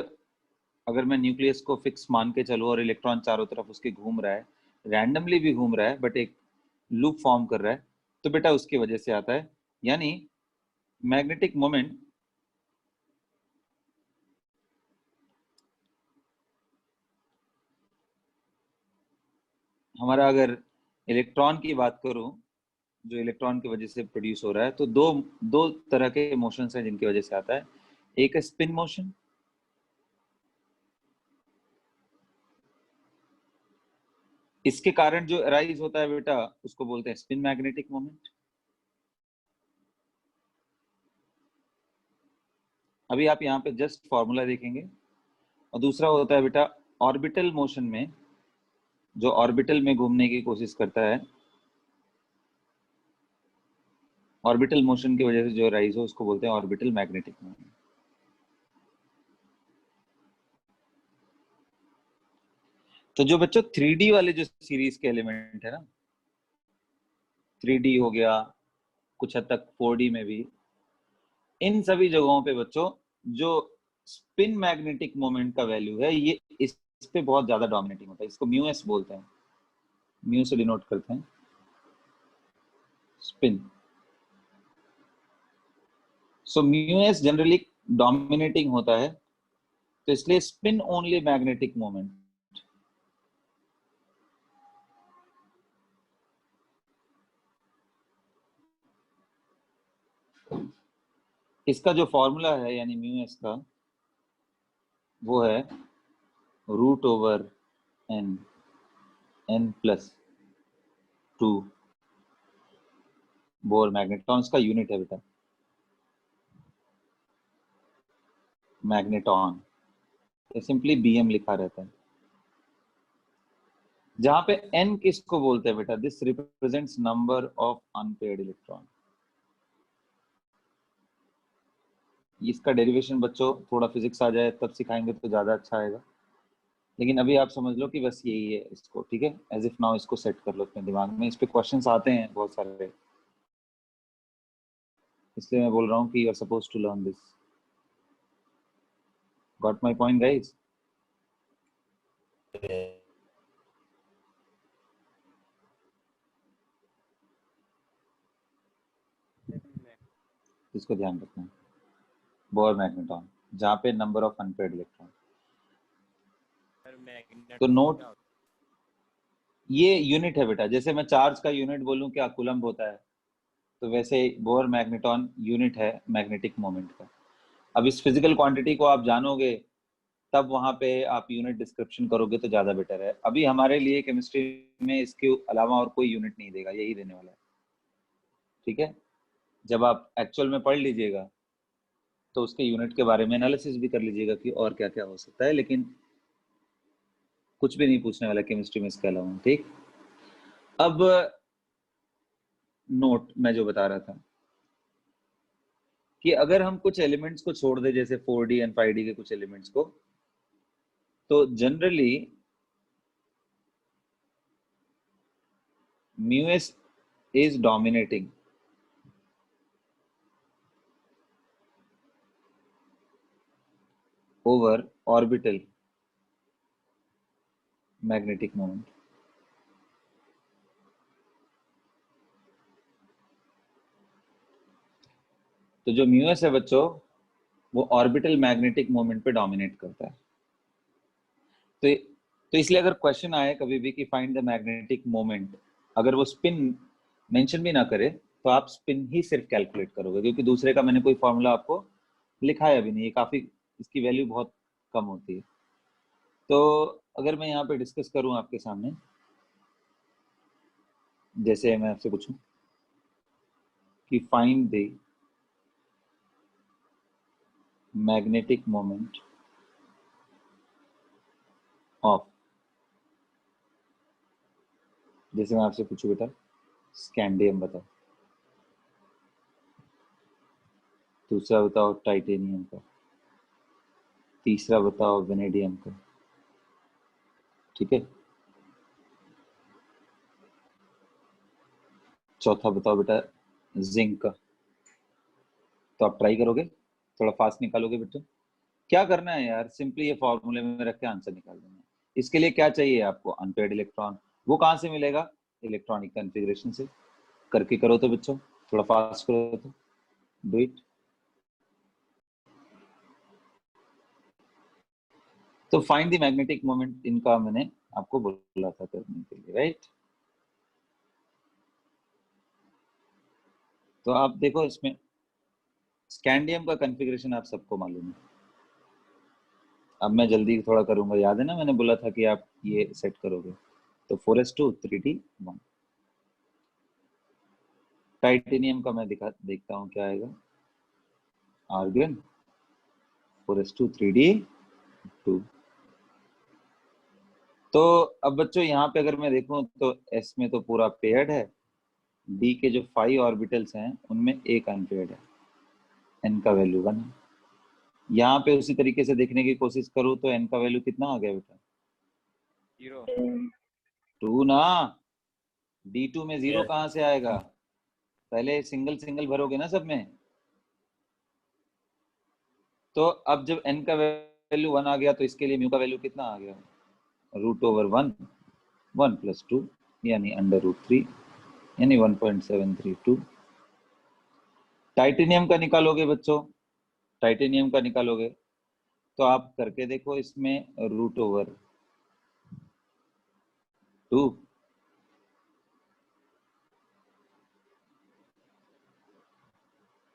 अगर मैं न्यूक्लियस को फिक्स मान के चलूं और इलेक्ट्रॉन चारों तरफ उसके घूम रहा है, रैंडमली भी घूम रहा है बट एक लूप फॉर्म कर रहा है, तो बेटा उसकी वजह से आता है। यानी मैग्नेटिक मोमेंट हमारा, अगर इलेक्ट्रॉन की बात करूं, जो इलेक्ट्रॉन की वजह से प्रोड्यूस हो रहा है, तो दो तरह के मोशंस हैं जिनकी वजह से आता है। एक है स्पिन मोशन, इसके कारण जो अराइज होता है बेटा उसको बोलते हैं स्पिन मैग्नेटिक मोमेंट। अभी आप यहाँ पे जस्ट फॉर्मूला देखेंगे। और दूसरा होता है बेटा ऑर्बिटल मोशन में, जो ऑर्बिटल में घूमने की कोशिश करता है, ऑर्बिटल मोशन की वजह से जो राइज हो उसको बोलते हैं ऑर्बिटल मैग्नेटिक मोमेंट। तो जो बच्चों 3D वाले जो सीरीज के एलिमेंट है ना, 3D हो गया, कुछ हद तक 4D में भी, इन सभी जगहों पे बच्चों जो स्पिन मैग्नेटिक मोमेंट का वैल्यू है ये इस पे बहुत ज्यादा डोमिनेटिंग होता है। इसको म्यू एस बोलते हैं, म्यू से डिनोट करते हैं spin. So mu S generally dominating होता है, तो इसलिए स्पिन ओनली मैग्नेटिक मोमेंट। इसका जो फॉर्मूला है यानी म्यू एस का, वो है √n n+2 बोर मैग्नेट्रॉन का यूनिट है बेटा, मैग्नेटॉन। ये सिंपली BM लिखा रहता है। जहां पे n किसको बोलते हैं बेटा? This represents number of unpaired electron. इसका डेरिवेशन बच्चों थोड़ा फिजिक्स आ जाए तब सिखाएंगे तो ज़्यादा अच्छा आएगा, लेकिन अभी आप समझ लो कि बस यही है इसको, ठीक है। एज इफ नाउ इसको सेट कर लो अपने दिमाग में, इस पे क्वेश्चंस आते हैं बहुत सारे, इसलिए मैं बोल रहा हूँ कि you are suppose to learn this. Got my point guys? इसको ध्यान रखना, बोर मैग्नेटॉन जहाँ पे नंबर ऑफ अनपेयर्ड इलेक्ट्रॉन। तो नोट, ये यूनिट है बेटा, जैसे मैं चार्ज का यूनिट बोलूं क्या कूलम्ब होता है, तो वैसे बोर मैग्नेटॉन यूनिट है मैग्नेटिक मोमेंट का। अब इस फिजिकल क्वांटिटी को आप जानोगे तब वहां पे आप यूनिट डिस्क्रिप्शन करोगे तो ज्यादा बेटर है। अभी हमारे लिए केमिस्ट्री में इसके अलावा और कोई यूनिट नहीं देगा, यही देने वाला है, ठीक है। जब आप एक्चुअल में पढ़ लीजिएगा तो उसके यूनिट के बारे में एनालिसिस भी कर लीजिएगा कि और क्या क्या हो सकता है, लेकिन कुछ भी नहीं पूछने वाला केमिस्ट्री में इसके अलावा, ठीक। अब नोट मैं जो बता रहा था कि अगर हम कुछ एलिमेंट्स को छोड़ दे, जैसे 4D एंड 5D के कुछ एलिमेंट्स को, तो generally μs is dominating over orbital magnetic moment. तो जो μs है बच्चों वो ऑर्बिटल मैग्नेटिक मोमेंट पे डोमिनेट करता है। तो इसलिए अगर क्वेश्चन आए कभी भी कि फाइंड द मैग्नेटिक मोमेंट, अगर वो स्पिन मेंशन भी ना करे तो आप स्पिन ही सिर्फ कैलकुलेट करोगे, क्योंकि दूसरे का मैंने कोई फॉर्मूला आपको लिखाया भी नहीं है, काफी इसकी वैल्यू बहुत कम होती है। तो अगर मैं यहाँ पे डिस्कस करूं आपके सामने, जैसे मैं आपसे पूछूं कि find the magnetic moment of, जैसे मैं आपसे पूछूं बेटा स्कैंडियम बताओ, दूसरा बताओ टाइटेनियम का, तीसरा बताओ वेनेडियम का, ठीक है, चौथा बताओ बेटा जिंक का। तो आप ट्राई करोगे, थोड़ा फास्ट निकालोगे बेटा। क्या करना है यार, सिंपली ये फॉर्मूले में रख के आंसर निकाल देना है। इसके लिए क्या चाहिए आपको, अनपेयर्ड इलेक्ट्रॉन। वो कहाँ से मिलेगा, इलेक्ट्रॉनिक कॉन्फ़िगरेशन से। करके करो तो बच्चों, थोड़ा फास्ट करो तो, डू इट। तो फाइंड द मैग्नेटिक मोमेंट, इनका मैंने आपको बोला था करने के लिए, राइट। तो आप देखो इसमें स्कैंडियम का कॉन्फ़िगरेशन आप सबको मालूम है। अब मैं जल्दी थोड़ा करूंगा, याद है ना मैंने बोला था कि आप ये सेट करोगे। तो 4s2 3d1। टाइटेनियम का मैं देखता हूँ क्या आएगा, आर्गन 4s2 3d2। तो अब बच्चों यहाँ पे अगर मैं देखूं तो s में तो पूरा पेयर्ड है, d के जो 5 ऑर्बिटल्स हैं उनमें एक अनपेयर्ड है, n का वैल्यू 1 है। यहाँ पे उसी तरीके से देखने की कोशिश करूँ तो n का वैल्यू कितना आ गया बेटा, 0 2 ना। d2 में 0 कहाँ से आएगा, पहले सिंगल सिंगल भरोगे ना सब में। तो अब जब n का वैल्यू 1 आ गया तो इसके लिए म्यू का वैल्यू कितना आ गया, √1 1 + 2 यानी √3 यानी 1.732। टाइटेनियम का निकालोगे बच्चों, टाइटेनियम का निकालोगे तो आप करके देखो, इसमें √2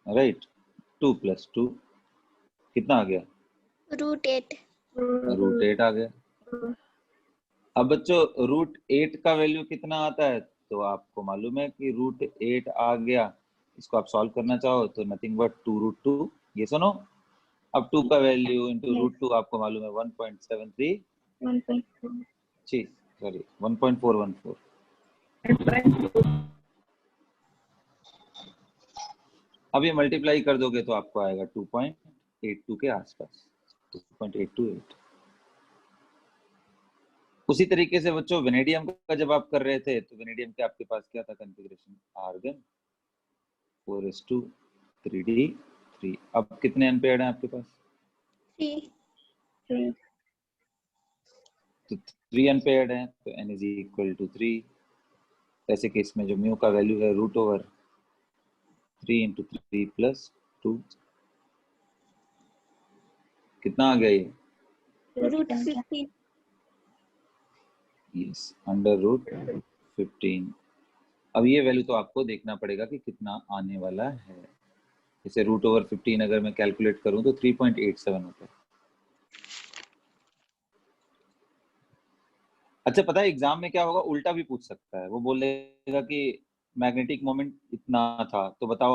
राइट, 2 + 2 कितना आ गया, √8 √8 आ गया। अब बच्चों √8 का वैल्यू कितना आता है, तो आपको मालूम है कि √8 आ गया। इसको आप सॉल्व करना चाहो तो नथिंग बट 2√2, ये सुनो। अब 2 का वैल्यू इंटू √2 आपको मालूम है 1.73, 1.4 जी सॉरी 1.414। अब ये मल्टीप्लाई कर दोगे तो आपको आएगा 2.8। 2.82 के आसपास, 2.828। उसी तरीके से बच्चों वेनेडियम का जब आप कर रहे थे तो वेनेडियम के आपके पास क्या था कॉन्फ़िगरेशन, आर्गन 4s2 3d3। अब कितने अनपेयर्ड हैं आपके पास? 3 तो 3 अनपेयर्ड हैं, तो n इज इक्वल टू 3। ऐसे केस में जो म्यू का वैल्यू है √3 इंटू 3 प्लस 2, कितना आ गया ये? √15 यस, √15। अब ये वैल्यू तो आपको देखना पड़ेगा कि कितना आने वाला है। जैसे √15 अगर मैं कैलकुलेट करूं तो 3.87 होता है। अच्छा, पता है एग्जाम में क्या होगा, उल्टा भी पूछ सकता है। वो बोलेगा कि मैग्नेटिक मोमेंट इतना था, तो बताओ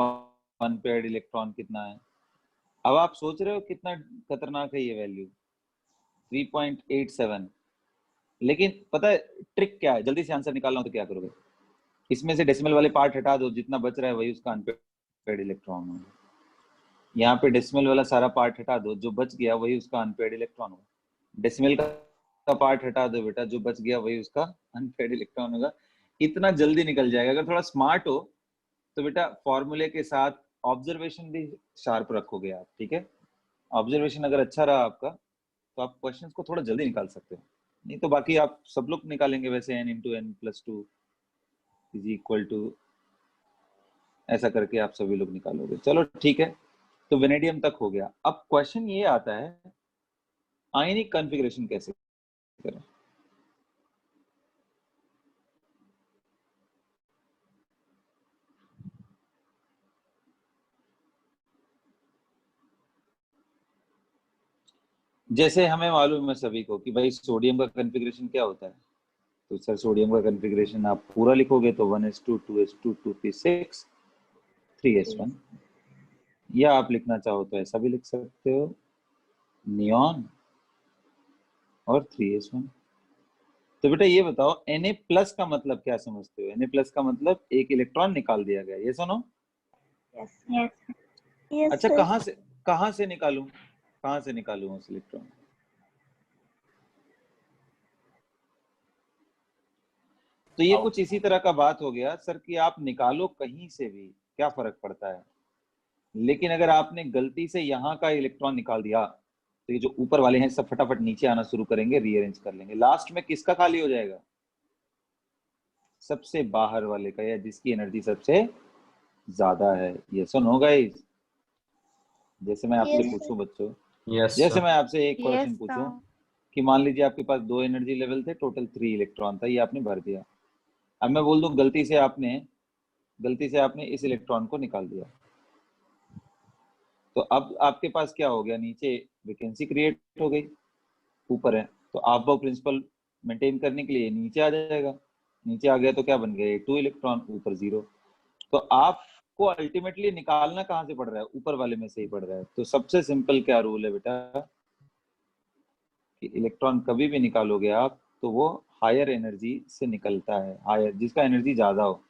अनपेयर्ड इलेक्ट्रॉन कितना है। अब आप सोच रहे हो कितना खतरनाक है ये वैल्यू, 3.87। लेकिन पता है ट्रिक क्या है, जल्दी से आंसर निकालना हो तो क्या करोगे, इसमें से डेसिमल वाले पार्ट हटा दो, जितना बच रहा है वही उसका अनपेयर्ड इलेक्ट्रॉन होगा। यहाँ पे डेसिमल वाला सारा पार्ट हटा दो, जो बच गया वही उसका अनपेयर्ड इलेक्ट्रॉन होगा। डेसिमल का पार्ट हटा दो बेटा, जो बच गया वही उसका अनपेयर्ड इलेक्ट्रॉन होगा। इतना जल्दी निकल जाएगा। अगर थोड़ा स्मार्ट हो तो बेटा फॉर्मूले के साथ ऑब्जर्वेशन भी शार्प रखोगे आप, ठीक है। ऑब्जर्वेशन अगर अच्छा रहा आपका तो आप क्वेश्चंस को थोड़ा जल्दी निकाल सकते हो। नहीं तो बाकी आप सब लोग निकालेंगे वैसे, n into n plus 2 is equal to, ऐसा करके आप सभी लोग निकालोगे। चलो ठीक है, तो वेनेडियम तक हो गया। अब क्वेश्चन ये आता है आयनिक कॉन्फ़िगरेशन कैसे करें। जैसे हमें मालूम है सभी को कि भाई सोडियम का कॉन्फ़िगरेशन क्या होता है, तो सर सोडियम का कॉन्फ़िगरेशन आप पूरा लिखोगे तो 1s2 2s2 2p6 3s1, या आप लिखना चाहो तो ऐसा भी लिख सकते हो, नियॉन और 3s1। तो बेटा ये बताओ Na प्लस का मतलब क्या समझते हो? Na प्लस का मतलब एक इलेक्ट्रॉन निकाल दिया गया, ये सुनो। yes अच्छा, sir कहाँ से निकालूं उस इलेक्ट्रॉन? तो ये कुछ इसी तरह का बात हो गया सर कि आप निकालो कहीं से भी, क्या फर्क पड़ता है। लेकिन अगर आपने गलती से यहाँ का इलेक्ट्रॉन निकाल दिया तो ये जो ऊपर वाले हैं सब फटाफट नीचे आना शुरू करेंगे, रीअरेंज कर लेंगे। लास्ट में किसका खाली हो जाएगा? सबसे बाहर वाले का, या जिसकी एनर्जी सबसे ज्यादा है। ये सुनो गाइस, जैसे मैं आपसे Yes, पूछूं बच्चों, Yes, जैसे sir. मैं आपसे एक Yes, क्वेश्चन पूछूं sir. कि मान लीजिए आपके पास 2 एनर्जी लेवल थे, टोटल 3 इलेक्ट्रॉन था, ये आपने भर दिया। अब मैं बोल दूं गलती से आपने इस इलेक्ट्रॉन को निकाल दिया, तो अब आपके पास क्या हो गया, नीचे वैकेंसी क्रिएट हो गई, ऊपर है तो आप वो प्रिंसिपल मेंटेन करने के लिए नीचे आ जाएगा। नीचे आ गया तो क्या बन गया, 2 इलेक्ट्रॉन, ऊपर 0। तो आपको अल्टीमेटली निकालना कहां से पड़ रहा है, ऊपर वाले में से ही पड़ रहा है। तो सबसे सिंपल क्या रूल है बेटा कि इलेक्ट्रॉन कभी भी निकालोगे आप तो वो हायर एनर्जी से निकलता है, हायर जिसका एनर्जी ज्यादा हो,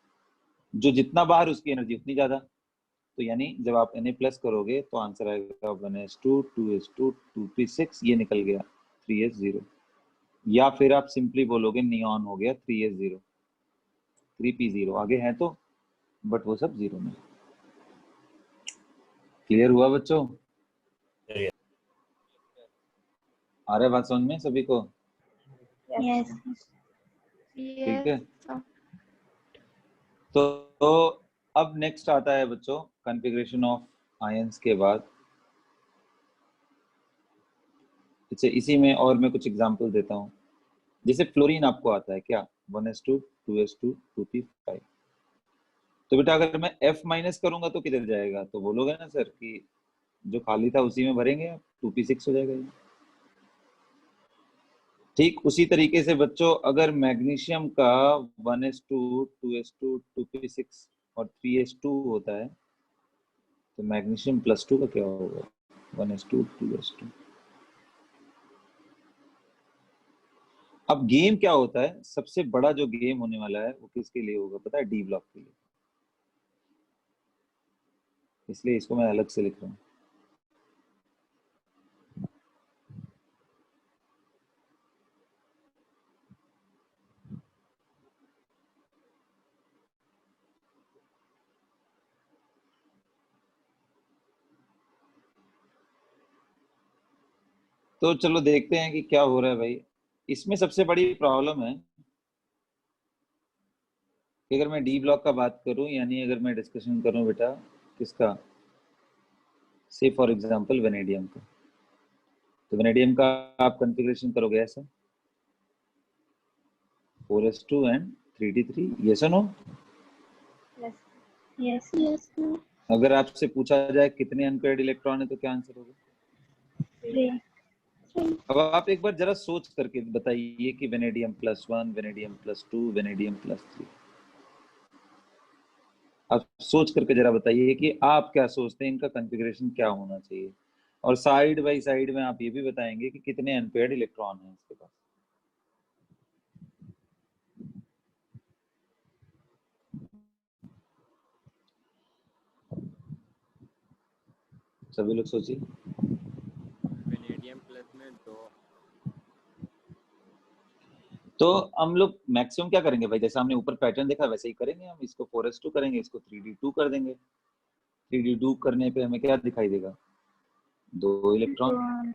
जो जितना बाहर उसकी एनर्जी उतनी ज्यादा। तो यानी जब आप Na प्लस करोगे तो आंसर आएगा 1s2 2s2 2p6, ये निकल गया 3s0। या फिर आप सिंपली बोलोगे नियॉन हो गया 3s0 3p0, आगे है तो बट वो सब जीरो में। क्लियर हुआ बच्चों? Yes. आ रहा है बात समझ में सभी को? yes ठीक Yes, है, sir. तो अब नेक्स्ट आता है बच्चों कॉन्फ़िगरेशन ऑफ आयंस के बाद। अच्छा, इसी में और मैं कुछ एग्जांपल देता हूँ। जैसे फ्लोरीन आपको आता है क्या, 1s2 2s2 2p5। तो बेटा अगर मैं F माइनस करूंगा तो किधर जाएगा, तो बोलोगे ना सर कि जो खाली था उसी में भरेंगे आप, 2p6 हो जाएगा ये। ठीक उसी तरीके से बच्चों अगर मैग्नीशियम का 1s2 2s2 2p6 और 3s2 होता है तो मैग्नीशियम प्लस 2 का क्या होगा, 1s2 2s2। अब गेम क्या होता है, सबसे बड़ा जो गेम होने वाला है वो किसके लिए होगा पता है, डी ब्लॉक के लिए। इसलिए इसको मैं अलग से लिख रहा हूँ। तो चलो देखते हैं कि क्या हो रहा है भाई। इसमें सबसे बड़ी प्रॉब्लम है कि अगर मैं डी ब्लॉक का बात करूं, यानी अगर मैं डिस्कशन करूं बेटा किसका, से फॉर एग्जांपल वेनेडियम का, तो वेनेडियम का आप कॉन्फ़िगरेशन करोगे ऐसा 4s2 एंड 3d3, यस और नो? Yes. Yes. अगर आपसे पूछा जाए कितने अनपेयर्ड इलेक्ट्रॉन है तो क्या आंसर होगा? 3. अब आप एक बार जरा सोच करके बताइए कि वेनेडियम +1, वेनेडियम +2, वेनेडियम +3, आप सोच करके जरा बताइए कि आप क्या सोचते हैं इनका कॉन्फ़िगरेशन क्या होना चाहिए, और साइड बाय साइड में आप ये भी बताएंगे कि कितने अनपेयर्ड इलेक्ट्रॉन हैं इसके पास। सभी लोग सोचिए। वेनेडियम प्लस में 2। तो हम लोग मैक्सिमम क्या करेंगे भाई, जैसे हमने ऊपर पैटर्न देखा वैसे ही करेंगे हम, इसको 4s2 करेंगे, इसको 3d2 कर देंगे। 3d2 करने पे हमें क्या दिखाई देगा? 2 इलेक्ट्रॉन।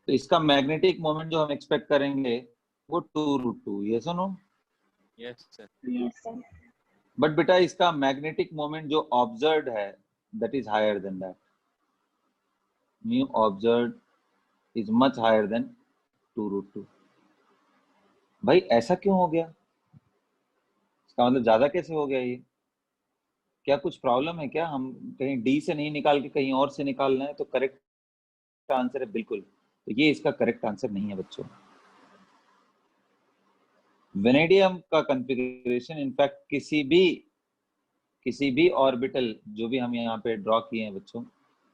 तो इसका मैग्नेटिक मोमेंट जो हम एक्सपेक्ट करेंगे वो 2√2, यस और no? Yes sir. Yes, sir. But बेटा इसका मैग्नेटिक मोमेंट जो ऑब्जर्व्ड है that is higher than that, mu observed is much higher than 2√2। भाई ऐसा क्यों हो गया? इसका मतलब ज्यादा कैसे हो गया ये? क्या कुछ प्रॉब्लम है क्या? हम कहीं डी से नहीं निकाल के कहीं और से निकालना है? तो करेक्ट आंसर है बिल्कुल, तो ये इसका करेक्ट आंसर नहीं है बच्चों। वेनेडियम का कॉन्फ़िगरेशन इनफैक्ट किसी भी ऑर्बिटल जो भी हम यहाँ पे ड्रॉ किए हैं बच्चों,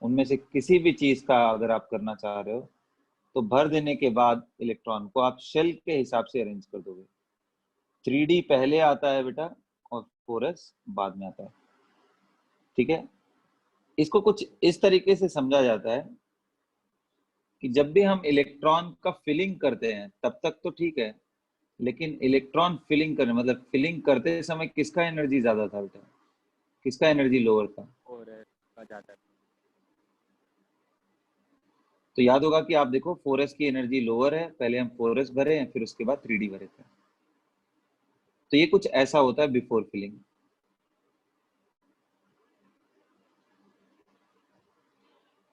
उनमें से किसी भी चीज का अगर आप करना चाह रहे हो तो भर देने के बाद इलेक्ट्रॉन को आप शेल के हिसाब से अरेंज कर दोगे। 3d पहले आता है बेटा और 4s बाद में आता है, ठीक है? इसको कुछ इस तरीके से समझा जाता है कि जब भी हम इलेक्ट्रॉन का फिलिंग करते हैं तब तक तो ठीक है, लेकिन इलेक्ट्रॉन फिलिंग करने मतलब फिलिंग करते समय किसका एनर्जी ज्यादा था बेटा, किसका एनर्जी लोअर था? और का ज़्यादा। तो याद होगा कि आप देखो 4s की एनर्जी लोअर है, पहले हम 4s भरे हैं फिर उसके बाद 3d भरे थे। तो ये कुछ ऐसा होता है बिफोर फिलिंग।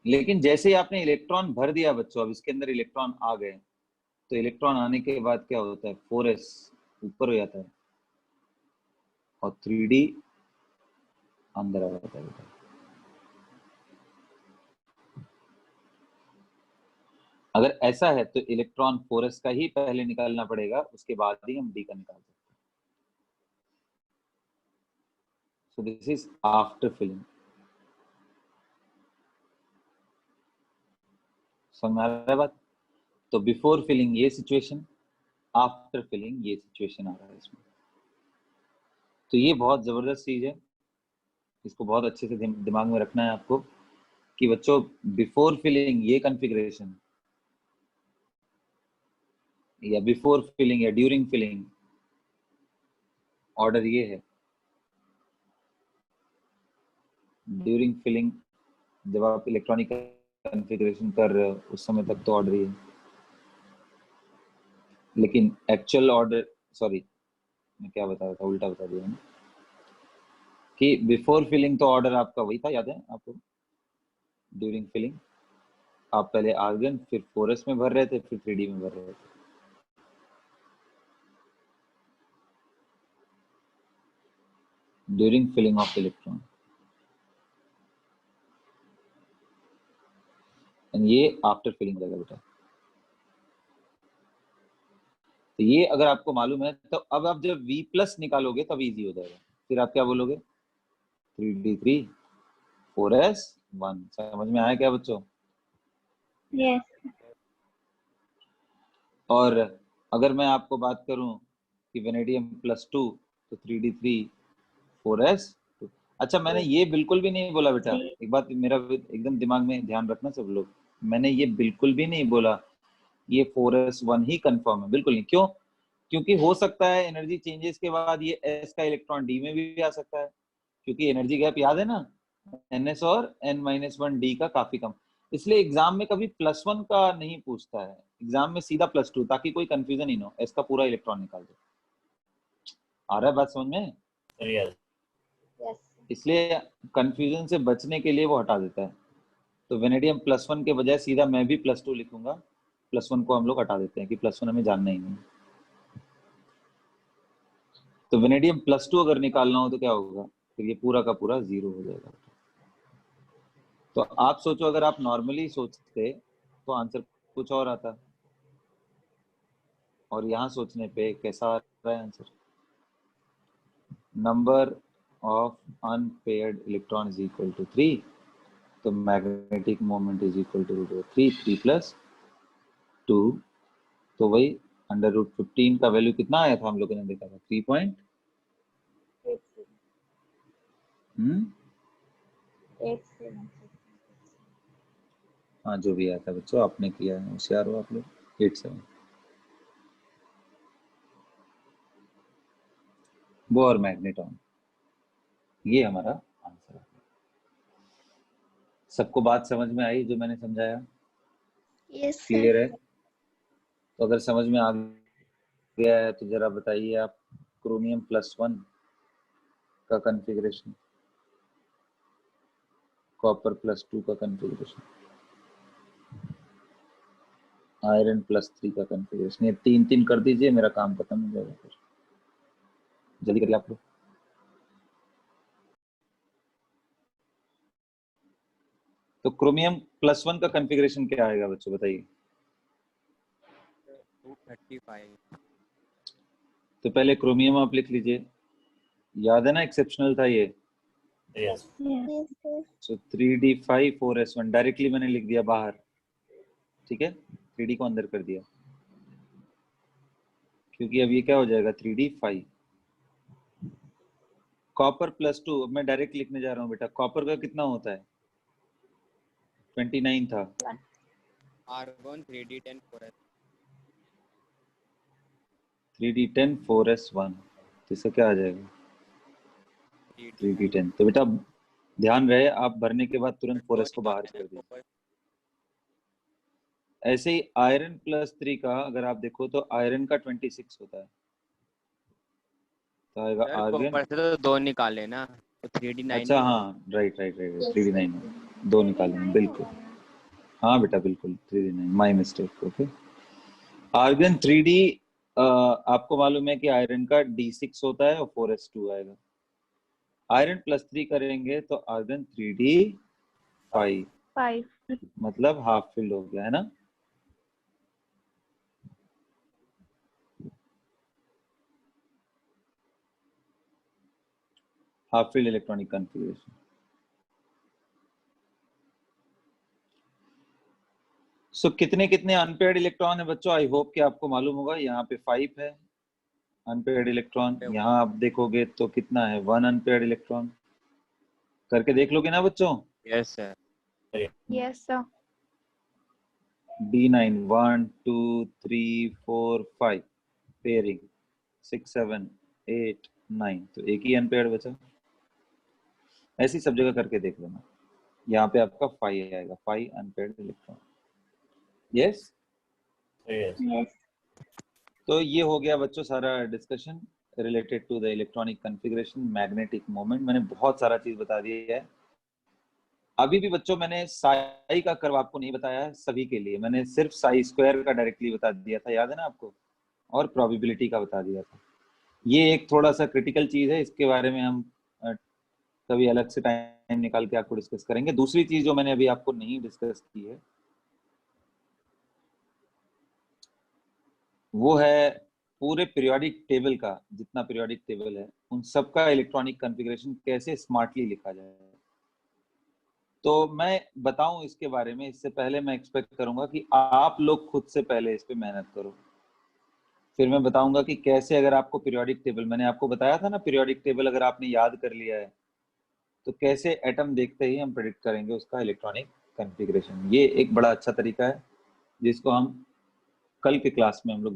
लेकिन जैसे ही आपने इलेक्ट्रॉन भर दिया बच्चों, अब इसके अंदर इलेक्ट्रॉन आ गए, तो इलेक्ट्रॉन आने के बाद क्या होता है, 4s ऊपर हो जाता है और 3d अंदर आ जाता है। अगर ऐसा है तो इलेक्ट्रॉन 4s का ही पहले निकालना पड़ेगा, उसके बाद ही हम d का निकाल सकते हैं। So this is after filling. समझ में आ रहा है बात? तो बिफोर फिलिंग ये सिचुएशन, आफ्टर फिलिंग ये सिचुएशन आ रहा है इसमें। तो ये बहुत जबरदस्त चीज है, इसको बहुत अच्छे से दिमाग में रखना है आपको कि बच्चों बिफोर फिलिंग ये कॉन्फ़िगरेशन या बिफोर फिलिंग या ड्यूरिंग फिलिंग ऑर्डर ये है। ड्यूरिंग फिलिंग जब आप इलेक्ट्रॉनिक कॉन्फ़िगरेशन कर रहे हो उस समय तक तो ऑर्डर ही है, लेकिन एक्चुअल ऑर्डर, सॉरी मैं क्या बता रहा था, उल्टा बता दिया मैंने, कि बिफोर फिलिंग तो ऑर्डर आपका वही था, याद है आपको? ड्यूरिंग फिलिंग आप पहले आर्गन फिर 4s में भर रहे थे फिर 3d में भर रहे थे। During filling of electron, and ये आफ्टर फिलिंग रहेगा बेटा। तो ये अगर आपको मालूम है तो अब आप जब V+ निकालोगे तब इजी हो जाएगा। फिर आप क्या बोलोगे, 3d3 4s 1। समझ में आया क्या बच्चों? Yes. और अगर मैं आपको बात करूं कि वेनेडियम +2 तो 3d3 4s 2। अच्छा मैंने ये बिल्कुल भी नहीं बोला बेटा, एक बात मेरा एकदम दिमाग में ध्यान रखना सब लोग, मैंने ये बिल्कुल भी नहीं बोला ये 4s 1 ही कंफर्म है, बिल्कुल नहीं। क्यों? क्योंकि हो सकता है एनर्जी चेंजेस के बाद ये s का इलेक्ट्रॉन d में भी आ सकता है, क्योंकि एनर्जी गैप याद है ना, ns और n-1 d का काफी कम। इसलिए एग्जाम में कभी +1 का नहीं पूछता है, एग्जाम में सीधा +2, ताकि कोई कंफ्यूजन ही ना हो। इसका पूरा इलेक्ट्रॉन निकाल दो। आ रहा है बात समझ में? Yes. Yes. इसलिए कंफ्यूजन से बचने के लिए वो हटा देता है। तो वेनेडियम +1 के बजाय सीधा मैं भी +2 लिखूंगा। +1 को हम लोग हटा देते हैं कि +1 हमें जानना ही नहीं। तो वेनेडियम +2 अगर निकालना हो तो क्या होगा, फिर ये पूरा का पूरा 0 हो जाएगा। तो आप सोचो, अगर आप नॉर्मली सोचते तो आंसर कुछ और आता, और यहाँ सोचने पे कैसा आ रहा है answer? Number of unpaired electron is equal to 3, तो magnetic moment is equal to √3, 3 + 2, तो वही √15 का वैल्यू कितना आया था हम लोगों ने देखा था? 3 पॉइंट 87. हाँ, जो भी आया था बच्चों, आपने किया है, होशियार हो आप लोग। 87 बोर मैग्नेटॉन, ये हमारा आंसर है। सबको बात समझ में आई जो मैंने समझाया? Yes, sir. क्लियर है? तो अगर समझ में आ गया है तो जरा बताइए आप क्रोमियम +1 का कॉन्फ़िगरेशन, कॉपर +2 का कॉन्फ़िगरेशन, आयरन +3 का कॉन्फ़िगरेशन। ये 3-3 कर दीजिए, मेरा काम खत्म हो जाएगा। फिर जल्दी करिए आप लोग। तो क्रोमियम +1 का कॉन्फ़िगरेशन क्या आएगा बच्चों, बताइए? 235. तो पहले क्रोमियम आप लिख लीजिए, याद है ना एक्सेप्शनल था ये। Yes. Yes, sir. सो 3d5 4s1 डायरेक्टली मैंने लिख दिया बाहर, ठीक है, 3d को अंदर कर दिया, क्योंकि अब ये क्या हो जाएगा 3d5। कॉपर +2, अब मैं डायरेक्ट लिखने जा रहा हूँ बेटा। कॉपर का कितना होता है? 29 था। Argon 3d10 4s. 3d10 4s1, तो इसका क्या आ जाएगा? 3d10। तो बेटा ध्यान रहे, आप भरने के बाद तुरंत 4s को बाहर कर दीजिए। ऐसे ही आयरन +3 का अगर आप देखो तो आयरन का 26 होता है, तो आएगा सर आर्गन। कॉपर से तो 2 निकाले ना, तो 3d9 अच्छा, ही होगा। हाँ, राइट 3d9 2 निकाले हैं, बिल्कुल। हाँ बेटा बिल्कुल 3d9, my mistake. Okay, argon 3d, आपको मालूम है कि आयरन का d6 होता है और 4s2 आएगा। आयरन +3 करेंगे तो आर्गन 3d5, 5. मतलब हाफ फिल्ड हो गया है ना। Half field electronic configuration. So कितने कितने अनपेयर्ड इलेक्ट्रॉन है बच्चों? आई होप कि आपको मालूम होगा। यहाँ पे 5 है अनपेयर्ड इलेक्ट्रॉन, यहाँ आप देखोगे तो कितना है 1 अनपेयर्ड इलेक्ट्रॉन। करके देख लोगे ना बच्चों? Yes sir. Yes, sir. D9 1 2 3 4 5 pairing, 6 7 8 9, तो एक ही अनपेयर्ड बचा। ऐसी सब जगह करके देख लेना। यहाँ पे आपका 5 आएगा, 5 unpaired electron. Yes, Yes. Yes. तो ये हो गया बच्चों सारा discussion related to the electronic configuration, magnetic moment. मैंने बहुत सारा चीज बता दिया है। अभी भी बच्चों मैंने साई का कर्व आपको नहीं बताया है सभी के लिए, मैंने सिर्फ साई स्क्वायर का डायरेक्टली बता दिया था, याद है ना आपको, और प्रोबेबिलिटी का बता दिया था। ये एक थोड़ा सा क्रिटिकल चीज है, इसके बारे में हम कभी अलग से टाइम निकाल के आपको डिस्कस करेंगे। दूसरी चीज जो मैंने अभी आपको नहीं डिस्कस की है वो है पूरे पीरियोडिक टेबल का, जितना पीरियोडिक टेबल है उन सबका इलेक्ट्रॉनिक कॉन्फ़िगरेशन कैसे स्मार्टली लिखा जाए। तो मैं बताऊं इसके बारे में, इससे पहले मैं एक्सपेक्ट करूंगा कि आप लोग खुद से पहले इस पे मेहनत करो। फिर मैं बताऊंगा कि कैसे, अगर आपको पीरियोडिक टेबल, मैंने आपको बताया था ना, पीरियोडिक टेबल अगर आपने याद कर लिया है तो कैसे एटम देखते ही हम प्रेडिक्ट करेंगे उसका इलेक्ट्रॉनिक कॉन्फ़िगरेशन। ये एक बड़ा अच्छा तरीका है जिसको हम कल के क्लास में हम लोग